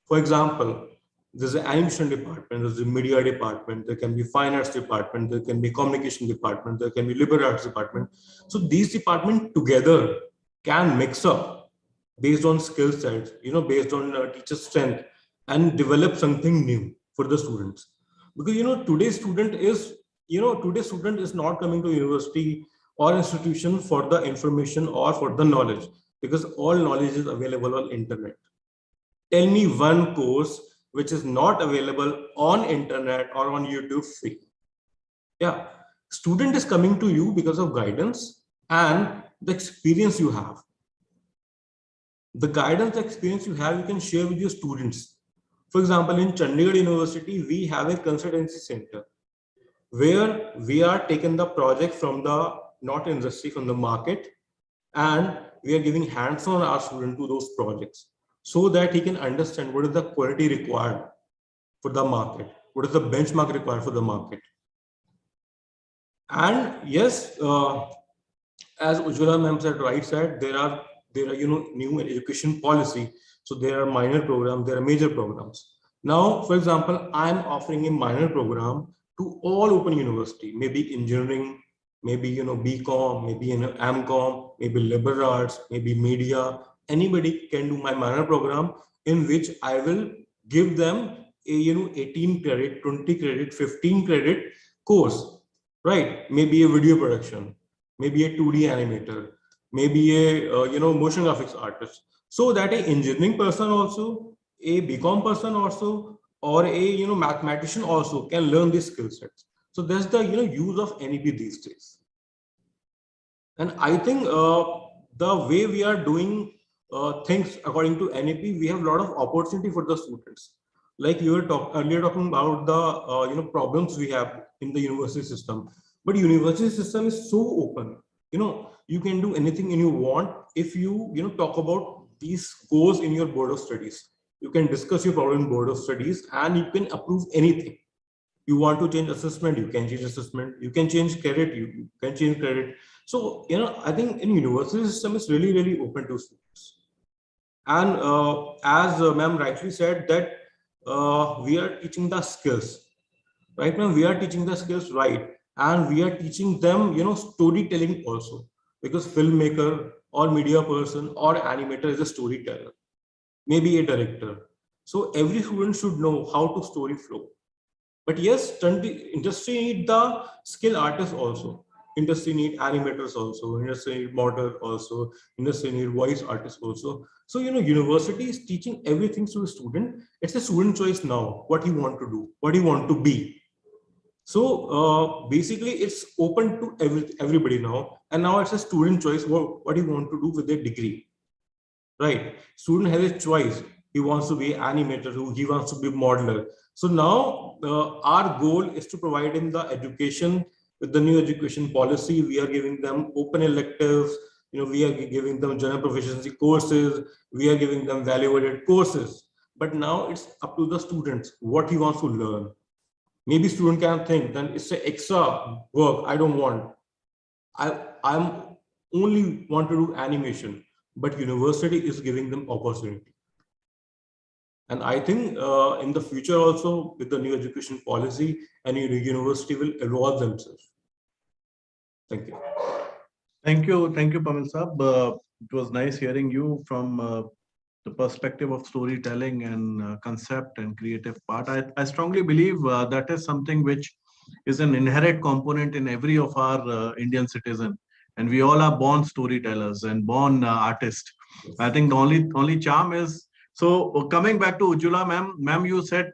For example, there's an animation department, there's a media department, there can be fine arts department, there can be communication department, there can be liberal arts department. So these departments together can mix up based on skill sets, based on teacher strength, and develop something new for the students. Because today's student is not coming to university or institution for the information or for the knowledge, because all knowledge is available on internet. Tell me one course which is not available on internet or on YouTube free. Yeah, student is coming to you because of guidance and the experience you have. The guidance, the experience you have, you can share with your students. For example, in Chandigarh University, we have a consultancy center where we are taking the project from the not industry, from the market, and we are giving hands-on our student to those projects so that he can understand what is the quality required for the market, what is the benchmark required for the market. And yes, as Ujjwala ma'am said, there are new education policy. So there are minor programs, there are major programs. Now, for example, I'm offering a minor program to all open university, maybe engineering, maybe BCom, maybe AmCom, maybe liberal arts, maybe media. Anybody can do my minor program in which I will give them a 18 credit, 20 credit, 15 credit course, right? Maybe a video production, maybe a 2D animator, maybe a motion graphics artist, so that a engineering person also, a BCom person also, or a mathematician also can learn these skill sets. So that's the use of NEP these days. And I think the way we are doing things according to NEP, we have a lot of opportunity for the students. Like you were earlier talking about the problems we have in the university system, but university system is so open. You can do anything you want if you talk about these scores in your board of studies. You can discuss your problem in board of studies and you can approve anything. You want to change assessment, you can change assessment. You can change credit, you can change credit. So, I think in university system is really, really open to students. And as ma'am rightly said that we are teaching the skills, right now we are teaching the skills, right? And we are teaching them, storytelling also, because filmmaker or media person or animator is a storyteller, maybe a director. So every student should know how to story flow. But yes, industry need the skill artists also. Industry need animators also. Industry need model also. Industry need voice artists also. So, university is teaching everything to the student. It's a student choice now, what he want to do, what he want to be. So basically, it's open to everybody now. And now it's a student choice, what he want to do with their degree. Right? Student has a choice. He wants to be animator, he wants to be modeler. So now our goal is to provide him the education. With the new education policy, we are giving them open electives. We are giving them general proficiency courses. We are giving them value-added courses. But now it's up to the students what he wants to learn. Maybe student can think, then it's an extra work I don't want. I'm only want to do animation, but university is giving them opportunity. And I think in the future also, with the new education policy, any university will evolve themselves. Thank you. Thank you, Pamil Saab. It was nice hearing you from the perspective of storytelling and concept and creative part. I strongly believe that is something which is an inherent component in every of our Indian citizen. And we all are born storytellers and born artists. I think the only charm is, so coming back to Ujjwala, ma'am, you said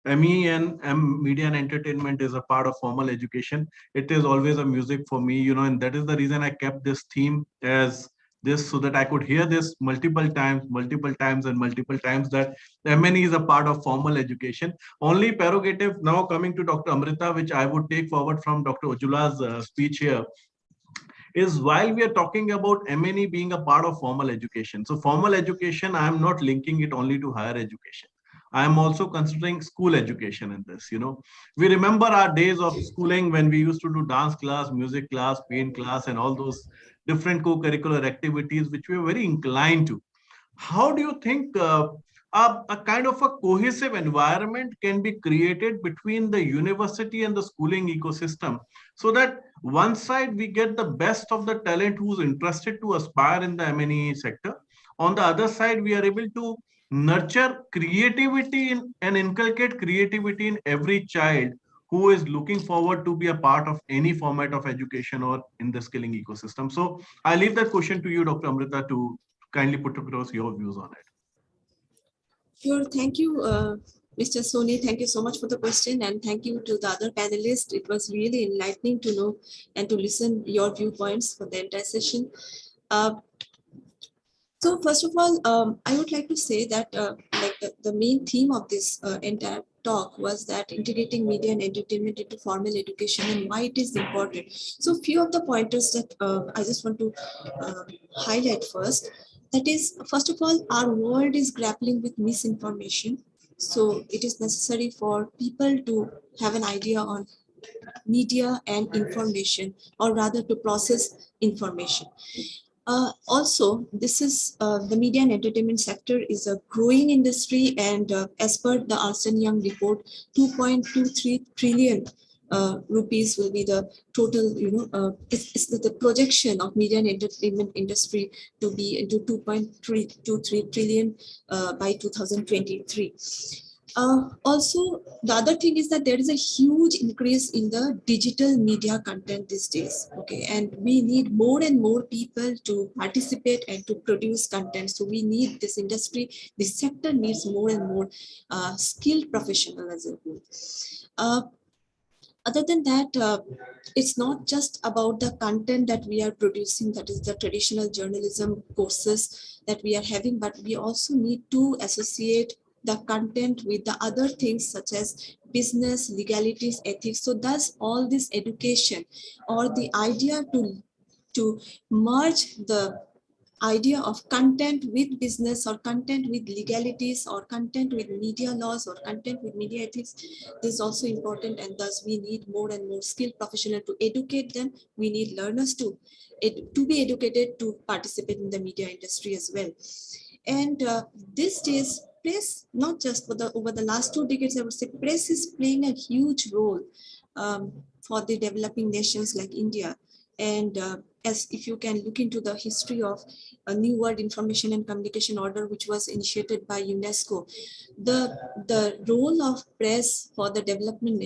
ME and media and entertainment is a part of formal education. It is always a music for me, and that is the reason I kept this theme as this, so that I could hear this multiple times, that MNE is a part of formal education. Only prerogative now coming to Dr. Amrita, which I would take forward from Dr. Ujjwala's speech here, is while we are talking about MNE being a part of formal education. So formal education, I am not linking it only to higher education. I am also considering school education in this. We remember our days of schooling when we used to do dance class, music class, paint class, and all those different co-curricular activities, which we were very inclined to. How do you think a kind of a cohesive environment can be created between the university and the schooling ecosystem, so that one side we get the best of the talent who's interested to aspire in the M&E sector, on the other side we are able to nurture creativity and inculcate creativity in every child who is looking forward to be a part of any format of education or in the skilling ecosystem. So I leave that question to you, Dr. Amrita, to kindly put across your views on it. Sure. Thank you, Mr. Soni. Thank you so much for the question, and thank you to the other panelists. It was really enlightening to know and to listen your viewpoints for the entire session. So first of all, I would like to say that the main theme of this entire talk was that integrating media and entertainment into formal education and why it is important. So few of the pointers that I just want to highlight first. That is, first of all, our world is grappling with misinformation. So it is necessary for people to have an idea on media and information, or rather to process information. Also, this is the media and entertainment sector is a growing industry, and as per the Ernst & Young report, 2.23 trillion rupees will be the total, it's the projection of media and entertainment industry to be into 2.323 trillion by 2023. Also, the other thing is that there is a huge increase in the digital media content these days. Okay, and we need more and more people to participate and to produce content. So we need this industry, this sector needs more and more skilled professionals as a whole. Other than that, it's not just about the content that we are producing, that is the traditional journalism courses that we are having, but we also need to associate the content with the other things such as business, legalities, ethics. So thus all this education, or the idea to merge the idea of content with business or content with legalities or content with media laws or content with media ethics. This is also important, and thus we need more and more skilled professionals to educate them. We need learners to be educated to participate in the media industry as well. And these days, press, not just for over the last 2 decades, I would say press is playing a huge role for the developing nations like India. And as if you can look into the history of a New World Information and Communication Order, which was initiated by UNESCO, the role of press for the developing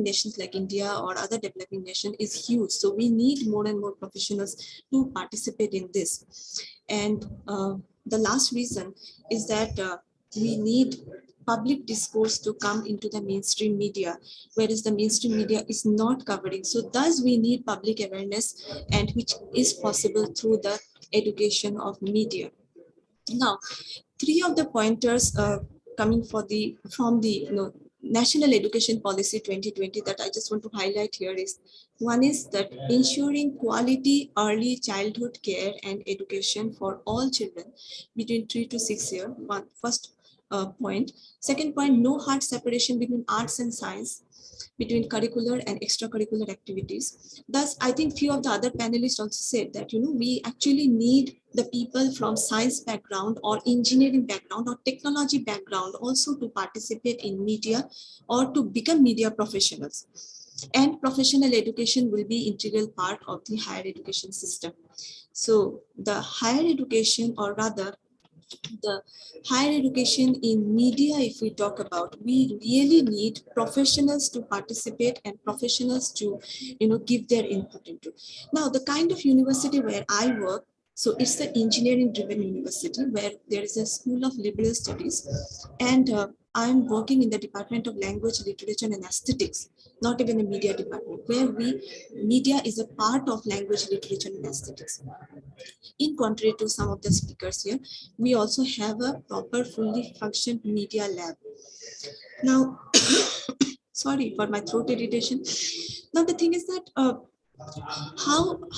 nations like India or other developing nations is huge. So we need more and more professionals to participate in this. And the last reason is that we need public discourse to come into the mainstream media, whereas the mainstream media is not covering. So thus we need public awareness, and which is possible through the education of media. Now, 3 of the pointers coming from the National Education Policy 2020 that I just want to highlight here is, one is that ensuring quality early childhood care and education for all children between 3 to 6 years. First point. Second point, no hard separation between arts and science, between curricular and extracurricular activities. Thus, I think few of the other panelists also said that, we actually need the people from science background or engineering background or technology background also to participate in media or to become media professionals. And professional education will be integral part of the higher education system. So the higher education, or rather the higher education in media, if we talk about, we really need professionals to participate and professionals to give their input into. Now, the kind of university where I work, so it's the engineering driven university where there is a school of liberal studies, and I'm working in the Department of Language, Literature and Aesthetics, not even the media department, where media is a part of language, literature and aesthetics. In contrary to some of the speakers here, we also have a proper fully functioned media lab. Now, sorry for my throat irritation. Now the thing is that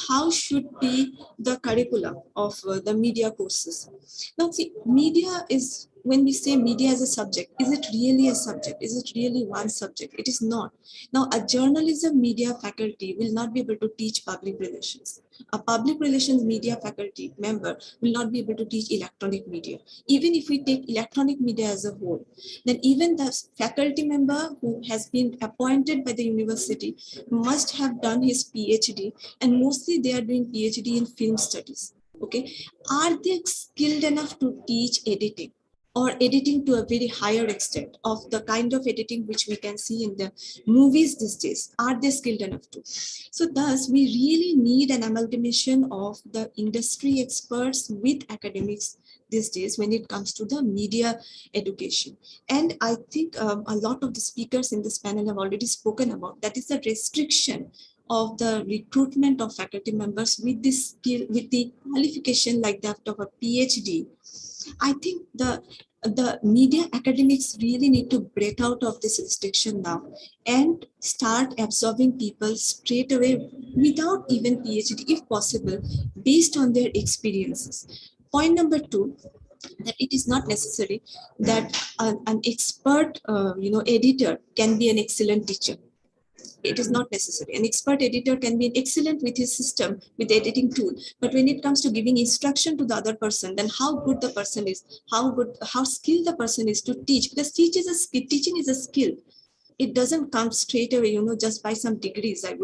how should be the curriculum of the media courses? Now see, media is, when we say media as a subject, is it really a subject? Is it really one subject? It is not. Now, a journalism media faculty will not be able to teach public relations. A public relations media faculty member will not be able to teach electronic media. Even if we take electronic media as a whole, then even the faculty member who has been appointed by the university must have done his PhD, and mostly they are doing PhD in film studies. Okay, are they skilled enough to teach editing, or editing to a very higher extent of the kind of editing which we can see in the movies these days? Are they skilled enough to? So thus, we really need an amalgamation of the industry experts with academics these days when it comes to the media education. And I think a lot of the speakers in this panel have already spoken about that, is the restriction of the recruitment of faculty members with this skill, with the qualification like that of a PhD. I think the media academics really need to break out of this restriction now and start absorbing people straight away without even PhD, if possible, based on their experiences. Point number 2, that it is not necessary that an expert editor can be an excellent teacher. It is not necessary. An expert editor can be excellent with his system, with the editing tool, but when it comes to giving instruction to the other person, then how good the person is, how skilled the person is to teach, because teaching is a skill. It doesn't come straight away, just by some degrees, I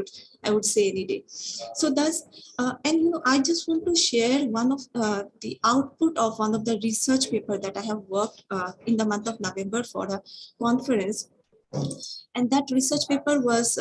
would say any day. So thus, and I just want to share one of the output of one of the research paper that I have worked in the month of November for a conference. And that research paper was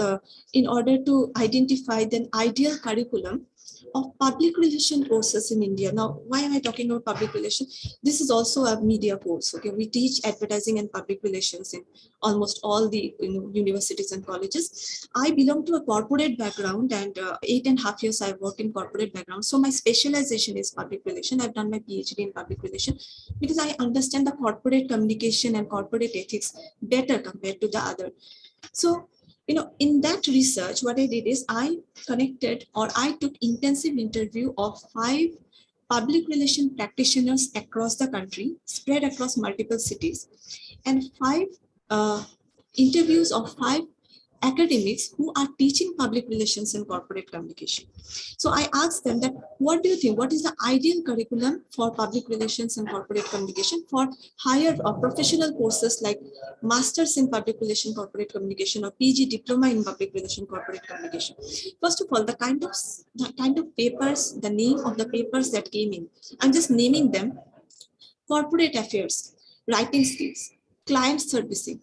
in order to identify the ideal curriculum of public relation courses in India. Now, why am I talking about public relations? This is also a media course. Okay, we teach advertising and public relations in almost all the universities and colleges. I belong to a corporate background, and 8.5 years I've worked in corporate background. So my specialization is public relation. I've done my PhD in public relation because I understand the corporate communication and corporate ethics better compared to the other. So, in that research, what I did is I connected, or I took intensive interview of 5 public relation practitioners across the country, spread across multiple cities, and 5 interviews of 5 academics who are teaching public relations and corporate communication. So I asked them that, what do you think? What is the ideal curriculum for public relations and corporate communication for higher or professional courses like Masters in Public Relations Corporate Communication or PG Diploma in Public Relations Corporate Communication? First of all, the kind of papers, the name of the papers that came in, I'm just naming them: corporate affairs, writing skills, client servicing,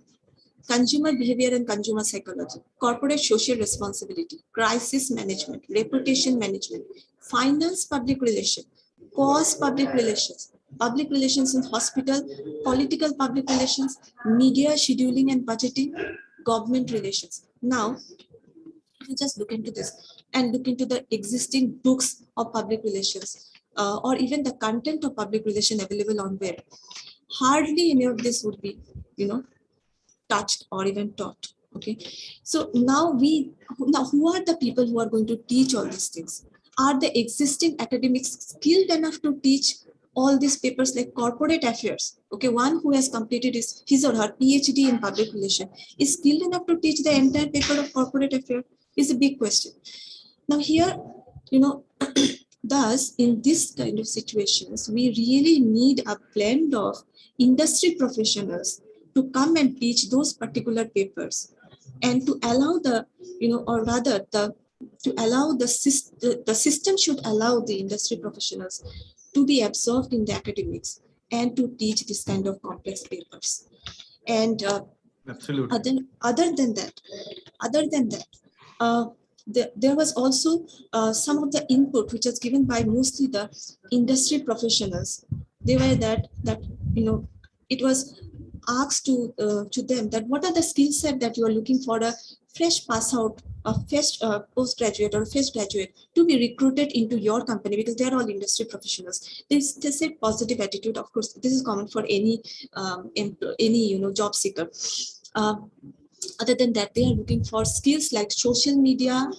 consumer behavior and consumer psychology, corporate social responsibility, crisis management, reputation management, finance public relation, cost public relations in hospital, political public relations, media scheduling and budgeting, government relations. Now, if you just look into this and look into the existing books of public relations or even the content of public relation available on web, hardly any of this would be, touched or even taught. Okay, so now who are the people who are going to teach all these things? Are the existing academics skilled enough to teach all these papers like corporate affairs? Okay, one who has completed his or her PhD in public relation is skilled enough to teach the entire paper of corporate affairs? Is a big question. Now here, thus in this kind of situations, we really need a blend of industry professionals to come and teach those particular papers, and to allow the system should allow the industry professionals to be absorbed in the academics and to teach this kind of complex papers. And absolutely. Other than that, there was also some of the input which was given by mostly the industry professionals. They were that it was asked to them that what are the skill set that you are looking for a fresh pass out, a fresh postgraduate or fresh graduate to be recruited into your company, because they are all industry professionals. They said positive attitude. Of course, this is common for any job seeker. Other than that, they are looking for skills like social media,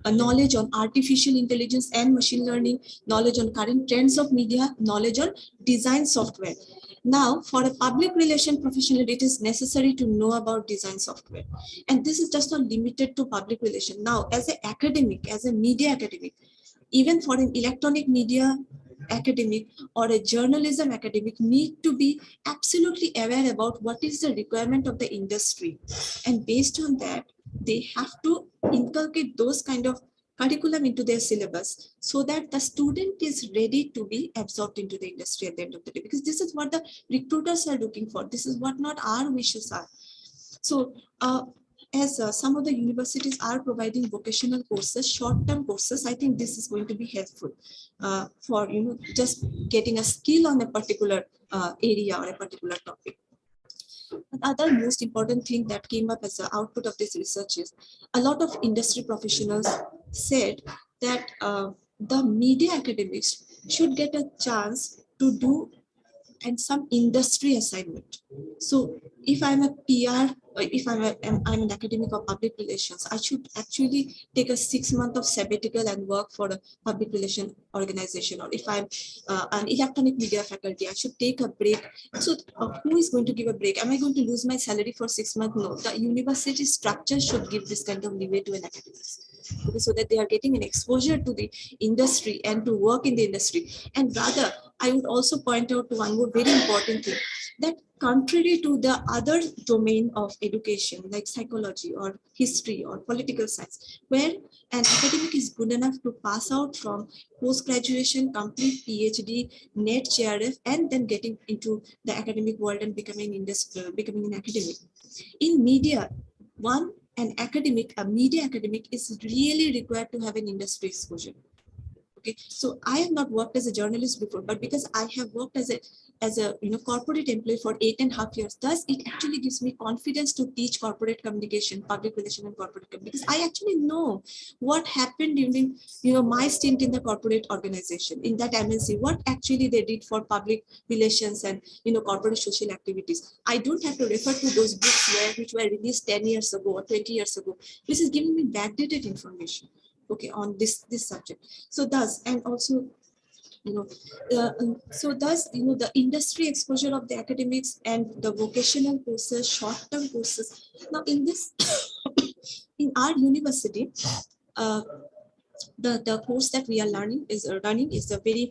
knowledge on artificial intelligence and machine learning, knowledge on current trends of media, knowledge on design software. Now, for a public relation professional, it is necessary to know about design software. And this is just not limited to public relation. Now, as an academic, as a media academic, even for an electronic media academic or a journalism academic, need to be absolutely aware about what is the requirement of the industry. And based on that, they have to inculcate those kind of curriculum into their syllabus so that the student is ready to be absorbed into the industry at the end of the day, because this is what the recruiters are looking for. This is what not our wishes are. So as some of the universities are providing vocational courses, short-term courses, I think this is going to be helpful for just getting a skill on a particular area or a particular topic. The other most important thing that came up as an output of this research is a lot of industry professionals said that the media academics should get a chance to do and some industry assignment. So if I'm a PR, or if I'm an academic of public relations, I should actually take a 6 month of sabbatical and work for a public relation organization. Or if I'm an electronic media faculty, I should take a break. So who is going to give a break? Am I going to lose my salary for 6 months? No, the university structure should give this kind of leeway to an academic. Okay, so that they are getting an exposure to the industry and to work in the industry. And rather, I would also point out to one more very important thing, that contrary to the other domain of education like psychology or history or political science, where an academic is good enough to pass out from post-graduation, complete PhD, NET, JRF, and then getting into the academic world and becoming an academic. In media, a media academic is really required to have an industry exposure. Okay, so I have not worked as a journalist before, but because I have worked as a corporate employee for 8.5 years, thus it actually gives me confidence to teach corporate communication, public relation, and corporate communication, because I actually know what happened during my stint in the corporate organization in that MNC, what actually they did for public relations and corporate social activities. I don't have to refer to those books which were released 10 years ago or 20 years ago. This is giving me backdated information, okay, on this subject. So thus, and also So thus, the industry exposure of the academics and the vocational courses, short-term courses. Now, in this, in our university, the course that we are running is a very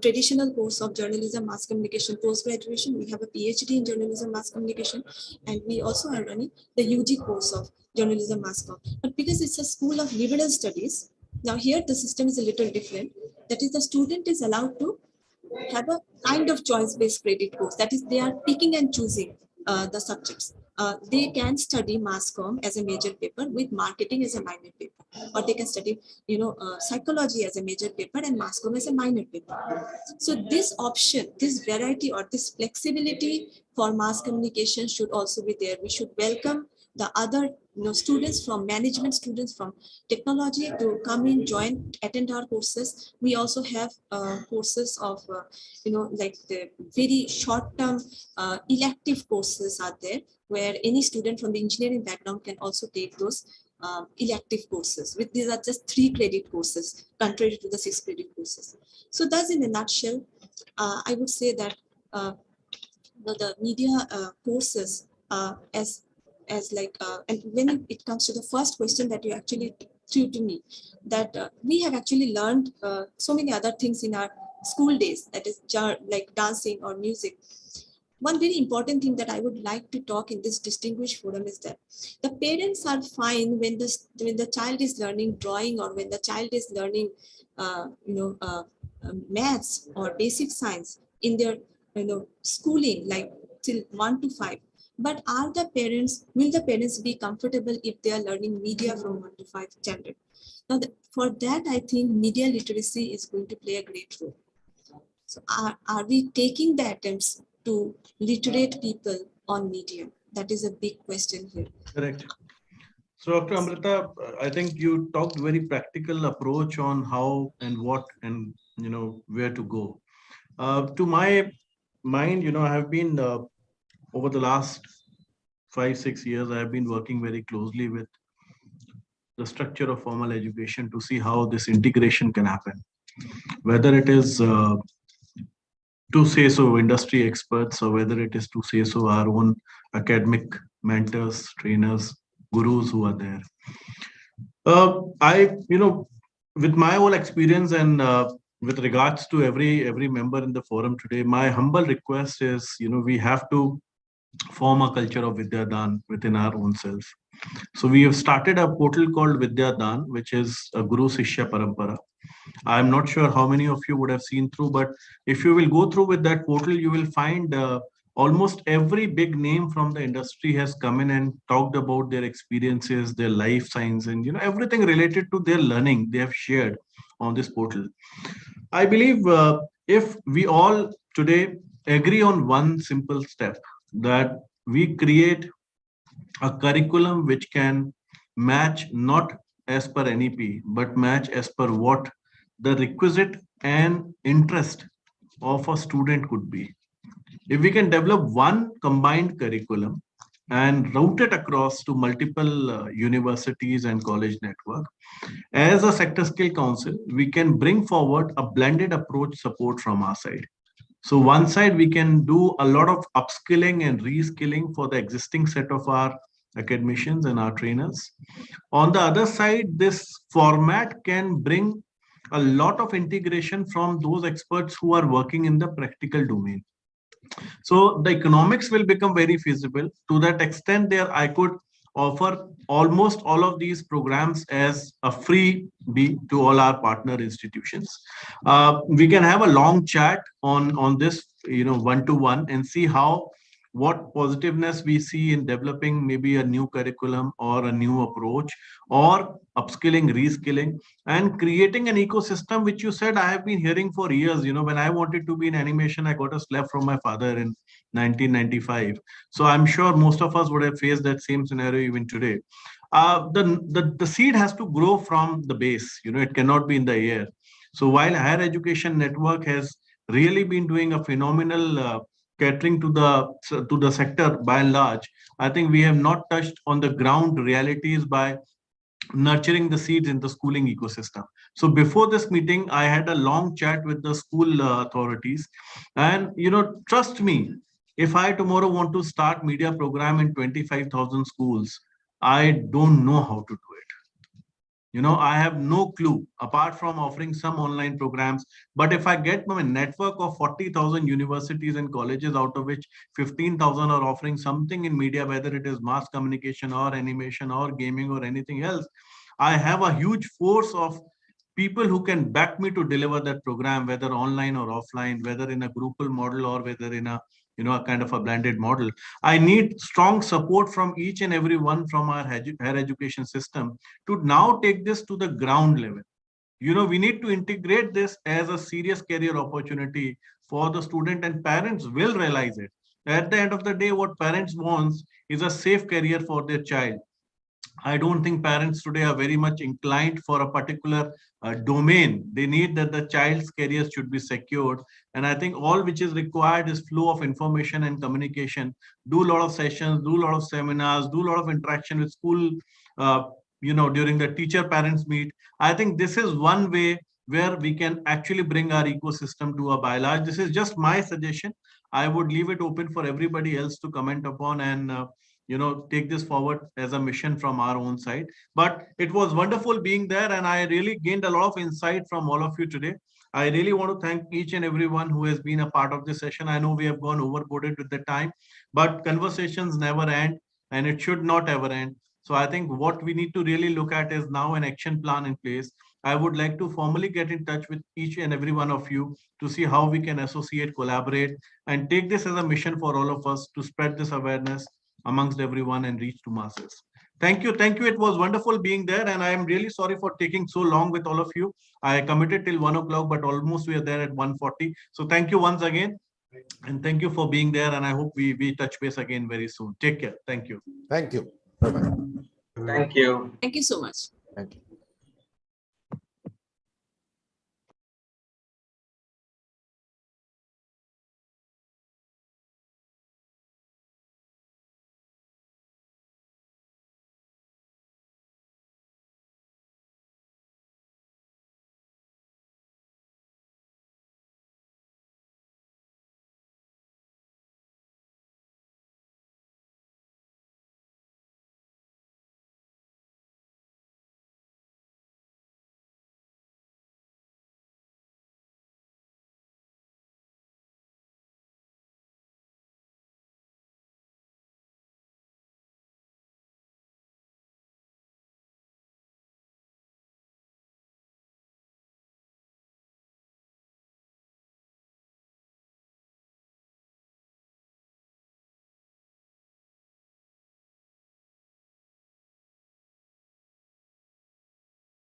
traditional course of journalism, mass communication, post-graduation. We have a PhD in journalism, mass communication, and we also are running the UG course of journalism, mass comm. But because it's a school of liberal studies, now here the system is a little different. That is, the student is allowed to have a kind of choice-based credit course. That is, they are picking and choosing the subjects. They can study mass comm as a major paper with marketing as a minor paper, or they can study, psychology as a major paper and mass comm as a minor paper. So this option, this variety, or this flexibility for mass communication should also be there. We should welcome the other students from management, students from technology to come in, join, attend our courses. We also have courses of like the very short-term elective courses are there, where any student from the engineering background can also take those elective courses. These are just 3 credit courses, contrary to the 6 credit courses. So that's in a nutshell. I would say that the media courses as like, and when it comes to the first question that you actually threw to me, that we have actually learned so many other things in our school days, that is like dancing or music. One very important thing that I would like to talk in this distinguished forum is that the parents are fine when the child is learning drawing, or when the child is learning maths or basic science in their schooling, like till 1 to 5. But will the parents be comfortable if they are learning media from 1 to 5 standard? Now, for that, I think media literacy is going to play a great role. So are we taking the attempts to literate people on media? That is a big question here. Correct. So Dr. Amrita, I think you talked very practical approach on how and what and where to go. To my mind, I have been over the last 5-6 years, I have been working very closely with the structure of formal education to see how this integration can happen. Whether it is to say so industry experts, or whether it is to say so our own academic mentors, trainers, gurus who are there. With my whole experience and with regards to every member in the forum today, my humble request is, we have to form a culture of Vidyadan within our own self. So we have started a portal called Vidyadan, which is a Guru Shishya Parampara. I'm not sure how many of you would have seen through, but if you will go through with that portal, you will find almost every big name from the industry has come in and talked about their experiences, their life science, and everything related to their learning they have shared on this portal. I believe if we all today agree on one simple step, that we create a curriculum which can match not as per NEP, but match as per what the requisite and interest of a student could be. If we can develop one combined curriculum and route it across to multiple universities and college network, as a sector skill council, we can bring forward a blended approach support from our side. So one side, we can do a lot of upskilling and reskilling for the existing set of our academicians and our trainers. On the other side, this format can bring a lot of integration from those experts who are working in the practical domain. So the economics will become very feasible. To that extent, there I could offer almost all of these programs as a freebie to all our partner institutions. We can have a long chat on this, one-to-one, and see what positiveness we see in developing maybe a new curriculum or a new approach, or upskilling, reskilling, and creating an ecosystem, which you said I have been hearing for years. When I wanted to be in animation, I got a slap from my father in 1995. So I'm sure most of us would have faced that same scenario even today. The seed has to grow from the base. It cannot be in the air. So while Higher Education Network has really been doing a phenomenal catering to the sector by and large, I think we have not touched on the ground realities by nurturing the seeds in the schooling ecosystem. So before this meeting, I had a long chat with the school authorities, and trust me, if I tomorrow want to start media program in 25,000 schools, I don't know how to do it. I have no clue apart from offering some online programs. But if I get my network of 40,000 universities and colleges, out of which 15,000 are offering something in media, whether it is mass communication or animation or gaming or anything else, I have a huge force of people who can back me to deliver that program, whether online or offline, whether in a groupal model or whether in a a kind of a blended model. I need strong support from each and every one from our higher education system to now take this to the ground level. We need to integrate this as a serious career opportunity for the student, and parents will realize it. At the end of the day, what parents want is a safe career for their child. I don't think parents today are very much inclined for a particular domain. They need that the child's career should be secured. And I think all which is required is flow of information and communication. Do a lot of sessions, do a lot of seminars, do a lot of interaction with school, during the teacher parents meet. I think this is one way where we can actually bring our ecosystem to a by large. This is just my suggestion. I would leave it open for everybody else to comment upon and take this forward as a mission from our own side. But it was wonderful being there, and I really gained a lot of insight from all of you today. I really want to thank each and everyone who has been a part of this session. I know we have gone overboarded with the time, but conversations never end, and it should not ever end. So I think what we need to really look at is now an action plan in place. I would like to formally get in touch with each and every one of you to see how we can associate, collaborate, and take this as a mission for all of us to spread this awareness amongst everyone and reach to masses. Thank you. Thank you. It was wonderful being there. And I am really sorry for taking so long with all of you. I committed till 1 o'clock, but almost we are there at 1:40. So thank you once again. And thank you for being there. And I hope we touch base again very soon. Take care. Thank you. Thank you. Bye-bye. Thank you. Thank you so much. Thank you.